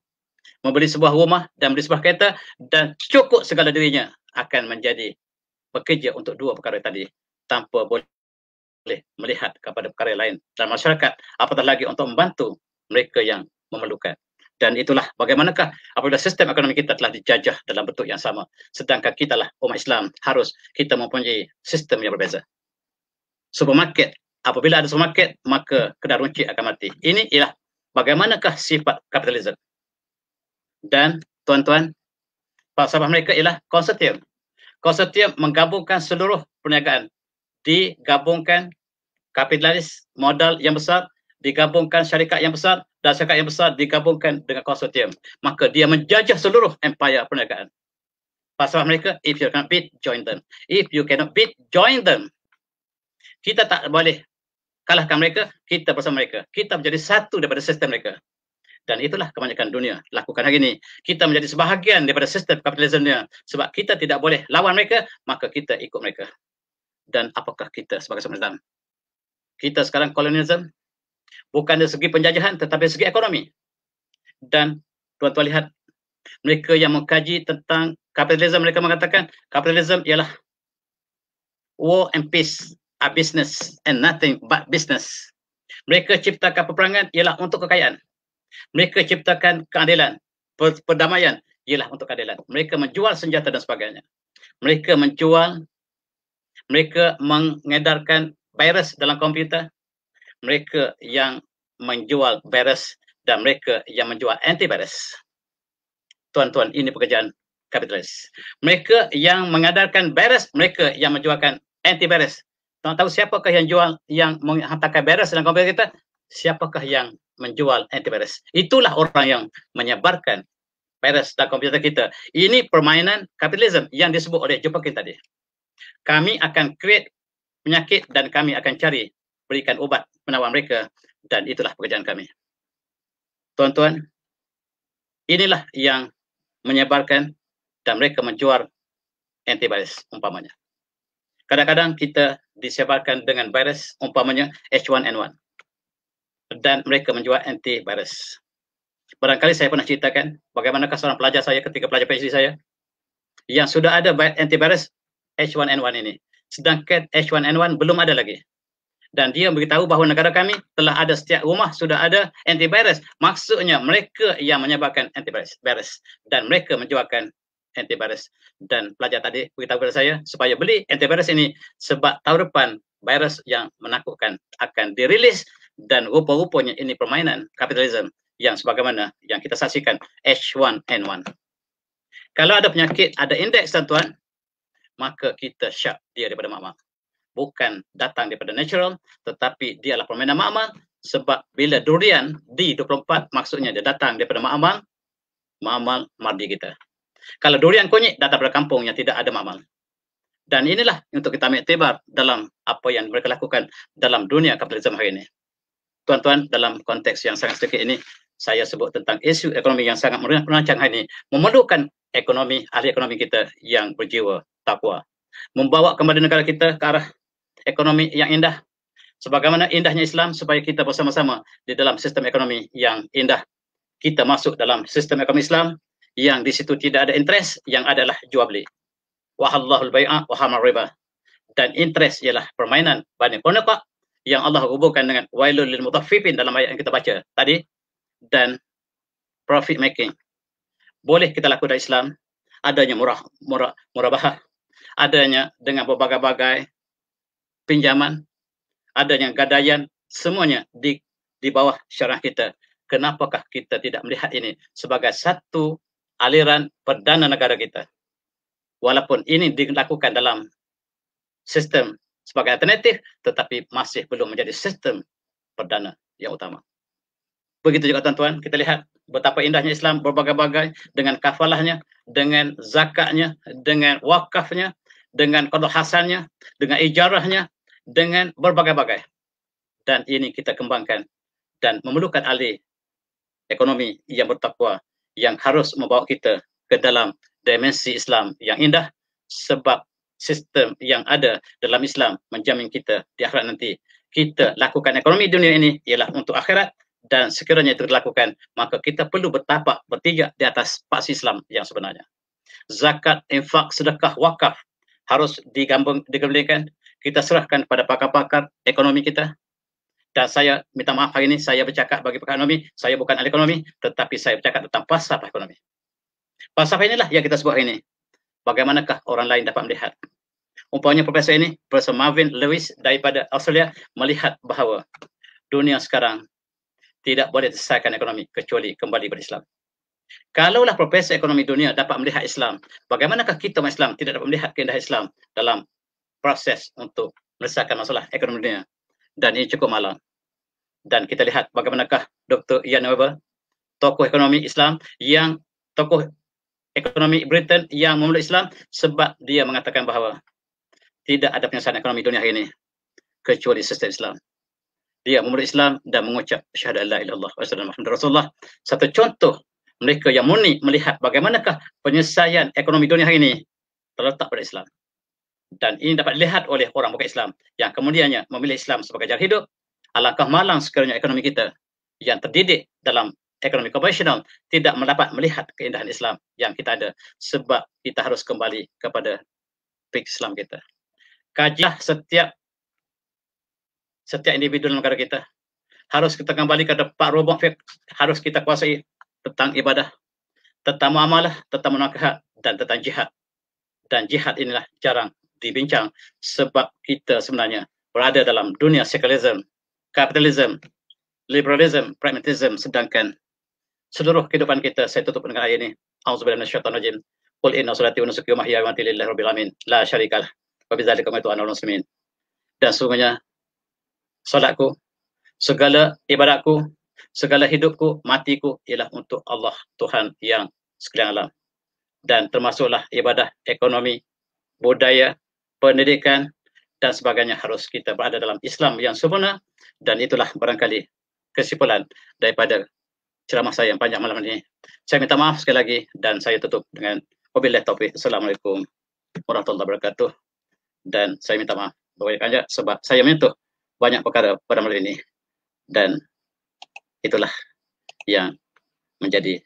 [SPEAKER 1] membeli sebuah rumah dan beli sebuah kereta, dan cukup segala dirinya akan menjadi bekerja untuk 2 perkara tadi, tanpa boleh melihat kepada perkara lain dalam masyarakat, apatah lagi untuk membantu mereka yang memerlukan. Dan itulah bagaimanakah apabila sistem ekonomi kita telah dijajah dalam bentuk yang sama, sedangkan kita lah umat Islam harus kita mempunyai sistem yang berbeza. Supermarket, apabila ada supermarket, maka kedai runcit akan mati. Ini ialah bagaimanakah sifat kapitalisme. Dan tuan-tuan, falsafah mereka ialah konsortium. Konsortium menggabungkan seluruh perniagaan, digabungkan kapitalis modal yang besar, digabungkan syarikat yang besar, dan syarikat yang besar digabungkan dengan konsortium. Maka dia menjajah seluruh empire perniagaan. Falsafah mereka, if you cannot beat, join them. If you cannot beat, join them. Kita tak boleh kalahkan mereka, kita bersama mereka. Kita menjadi satu daripada sistem mereka. Dan itulah kebanyakan dunia lakukan hari ini. Kita menjadi sebahagian daripada sistem kapitalismenya. Sebab kita tidak boleh lawan mereka, maka kita ikut mereka. Dan apakah kita sebagai seorang Islam? Kita sekarang kolonialisme, bukan dari segi penjajahan tetapi dari segi ekonomi. Dan tuan-tuan lihat, mereka yang mengkaji tentang kapitalisme, mereka mengatakan kapitalisme ialah war and peace are business and nothing but business. Mereka ciptakan peperangan ialah untuk kekayaan. Mereka ciptakan keadilan, perdamaian ialah untuk keadilan. Mereka menjual senjata dan sebagainya. Mereka mengedarkan virus dalam komputer. Mereka yang menjual virus dan mereka yang menjual antivirus. Tuan-tuan, ini pekerjaan kapitalis. Mereka yang mengedarkan virus, mereka yang menjualkan antivirus. Tuan tahu siapakah yang jual, yang menghantarkan virus dalam komputer kita? Siapakah yang menjual antivirus? Itulah orang yang menyebarkan virus dalam komputer kita. Ini permainan kapitalisme yang disebut oleh Joe Perkins tadi. Kami akan create penyakit dan kami akan cari berikan ubat penawar mereka, dan itulah pekerjaan kami. Tuan-tuan, inilah yang menyebarkan dan mereka menjual antivirus umpamanya. Kadang-kadang kita disebarkan dengan virus umpamanya H1N1 dan mereka menjual antivirus. Barangkali saya pernah ceritakan bagaimanakah seorang pelajar saya ketika pelajar PhD saya yang sudah ada antivirus H1N1 ini, sedangkan H1N1 belum ada lagi. Dan dia beritahu bahawa negara kami telah ada setiap rumah sudah ada antivirus. Maksudnya mereka yang menyebarkan antivirus dan mereka menjualkan antivirus. Dan pelajar tadi beritahu kepada saya supaya beli antivirus ini sebab tahun depan virus yang menakutkan akan dirilis, dan rupa-rupanya ini permainan kapitalisme yang sebagaimana yang kita saksikan H1N1. Kalau ada penyakit, ada indeks, tuan-tuan, maka kita syak dia daripada makmal. Bukan datang daripada natural, tetapi dia adalah permainan makmal. Sebab bila durian D24, maksudnya dia datang daripada makmal mardi kita. Kalau durian kunyit datang dari kampung yang tidak ada makmal. Dan inilah untuk kita ambil iktibar dalam apa yang mereka lakukan dalam dunia kapitalisme hari ini. Tuan-tuan, dalam konteks yang sangat sedikit ini, saya sebut tentang isu ekonomi yang sangat merancang hari ini, memerlukan ekonomi, ahli ekonomi kita yang berjiwa takwa, membawa kembali negara kita ke arah ekonomi yang indah, sebagaimana indahnya Islam, supaya kita bersama-sama di dalam sistem ekonomi yang indah. Kita masuk dalam sistem ekonomi Islam yang di situ tidak ada interest, yang adalah jual beli. Wahallahul bai'a wa haramar riba. Dan interest ialah permainan Bani Qunayqa yang Allah hubungkan dengan wailul lil mutaffifin dalam ayat yang kita baca tadi. Dan profit making boleh kita lakukan dalam Islam, adanya murabahah, adanya dengan berbagai-bagai pinjaman, adanya gadaian, semuanya di bawah syariah kita. Kenapakah kita tidak melihat ini sebagai satu aliran perdana negara kita? Walaupun ini dilakukan dalam sistem sebagai alternatif, tetapi masih belum menjadi sistem perdana yang utama. Begitu juga tuan-tuan, kita lihat betapa indahnya Islam berbagai-bagai, dengan kafalahnya, dengan zakatnya, dengan wakafnya, dengan qada hasannya, dengan ijarahnya, dengan berbagai-bagai. Dan ini kita kembangkan dan memerlukan ahli ekonomi yang bertakwa yang harus membawa kita ke dalam dimensi Islam yang indah, sebab sistem yang ada dalam Islam menjamin kita di akhirat nanti. Kita lakukan ekonomi dunia ini ialah untuk akhirat, dan sekiranya itu dilakukan, maka kita perlu bertijak di atas paksi Islam yang sebenarnya. Zakat, infak, sedekah, wakaf harus digabungkan. Kita serahkan kepada pakar-pakar ekonomi kita, Dan saya minta maaf hari ini saya bercakap bagi pakar ekonomi, saya bukan ahli ekonomi, tetapi saya bercakap tentang falsafah ekonomi. Falsafah inilah yang kita sebut hari ini. Bagaimanakah orang lain dapat melihat? Umpamanya profesor ini, Profesor Marvin Lewis daripada Australia, melihat bahawa dunia sekarang tidak boleh diselesaikan ekonomi kecuali kembali berislam. Kalaulah profesor ekonomi dunia dapat melihat Islam, bagaimanakah kita umat Islam tidak dapat melihat keindahan Islam dalam proses untuk menyelesaikan masalah ekonomi dunia? Dan ini cukup malang. Dan kita lihat bagaimanakah Dr. Ian Weber, tokoh ekonomi Islam, yang tokoh ekonomi Britain yang memeluk Islam, sebab dia mengatakan bahawa tidak ada penyelesaian ekonomi dunia hari ini kecuali sistem Islam. Dia memeluk Islam dan mengucap syahadat la ilaha illallah wa sallallahu Muhammad Rasulullah. Satu contoh mereka yang murni melihat bagaimanakah penyelesaian ekonomi dunia hari ini terletak pada Islam. Dan ini dapat dilihat oleh orang bukan Islam yang kemudiannya memilih Islam sebagai jalan hidup. Alangkah malang sekiranya ekonomi kita yang terdidik dalam ekonomi konvensional tidak mendapat melihat keindahan Islam yang kita ada, sebab kita harus kembali kepada fik Islam kita. Kajilah setiap individu dalam negara kita. Harus kita kembali kepada 4 rubuk fik, harus kita kuasai tentang ibadah, tentang muamalah, tentang munakahat, dan tentang jihad. Dan jihad inilah jarang dibincang sebab kita sebenarnya berada dalam dunia sekularisme, kapitalisme, liberalisme, pragmatisme, sedangkan seluruh kehidupan kita, saya tutup dengan ayat ini. A'udzubillahi minasyaitonir rajim. Qul inna sholati wa nusuki wa mahyaya wa mamati lillahi rabbil alamin, la syarikalah, wa bidzalika umirtu ana awwalul muslimin. Dan sungguhnya salatku, segala ibadatku, segala hidupku, matiku ialah untuk Allah, Tuhan yang sekalian alam. Dan termasuklah ibadah, ekonomi, budaya, pendidikan, dan sebagainya harus kita berada dalam Islam yang sempurna. Dan itulah barangkali kesimpulan daripada ceramah saya yang panjang malam ini. Saya minta maaf sekali lagi dan saya tutup dengan wabillahi taufiq. Assalamualaikum warahmatullahi wabarakatuh. Dan saya minta maaf banyak sebab saya menyentuh banyak perkara pada malam ini. Dan itulah yang menjadi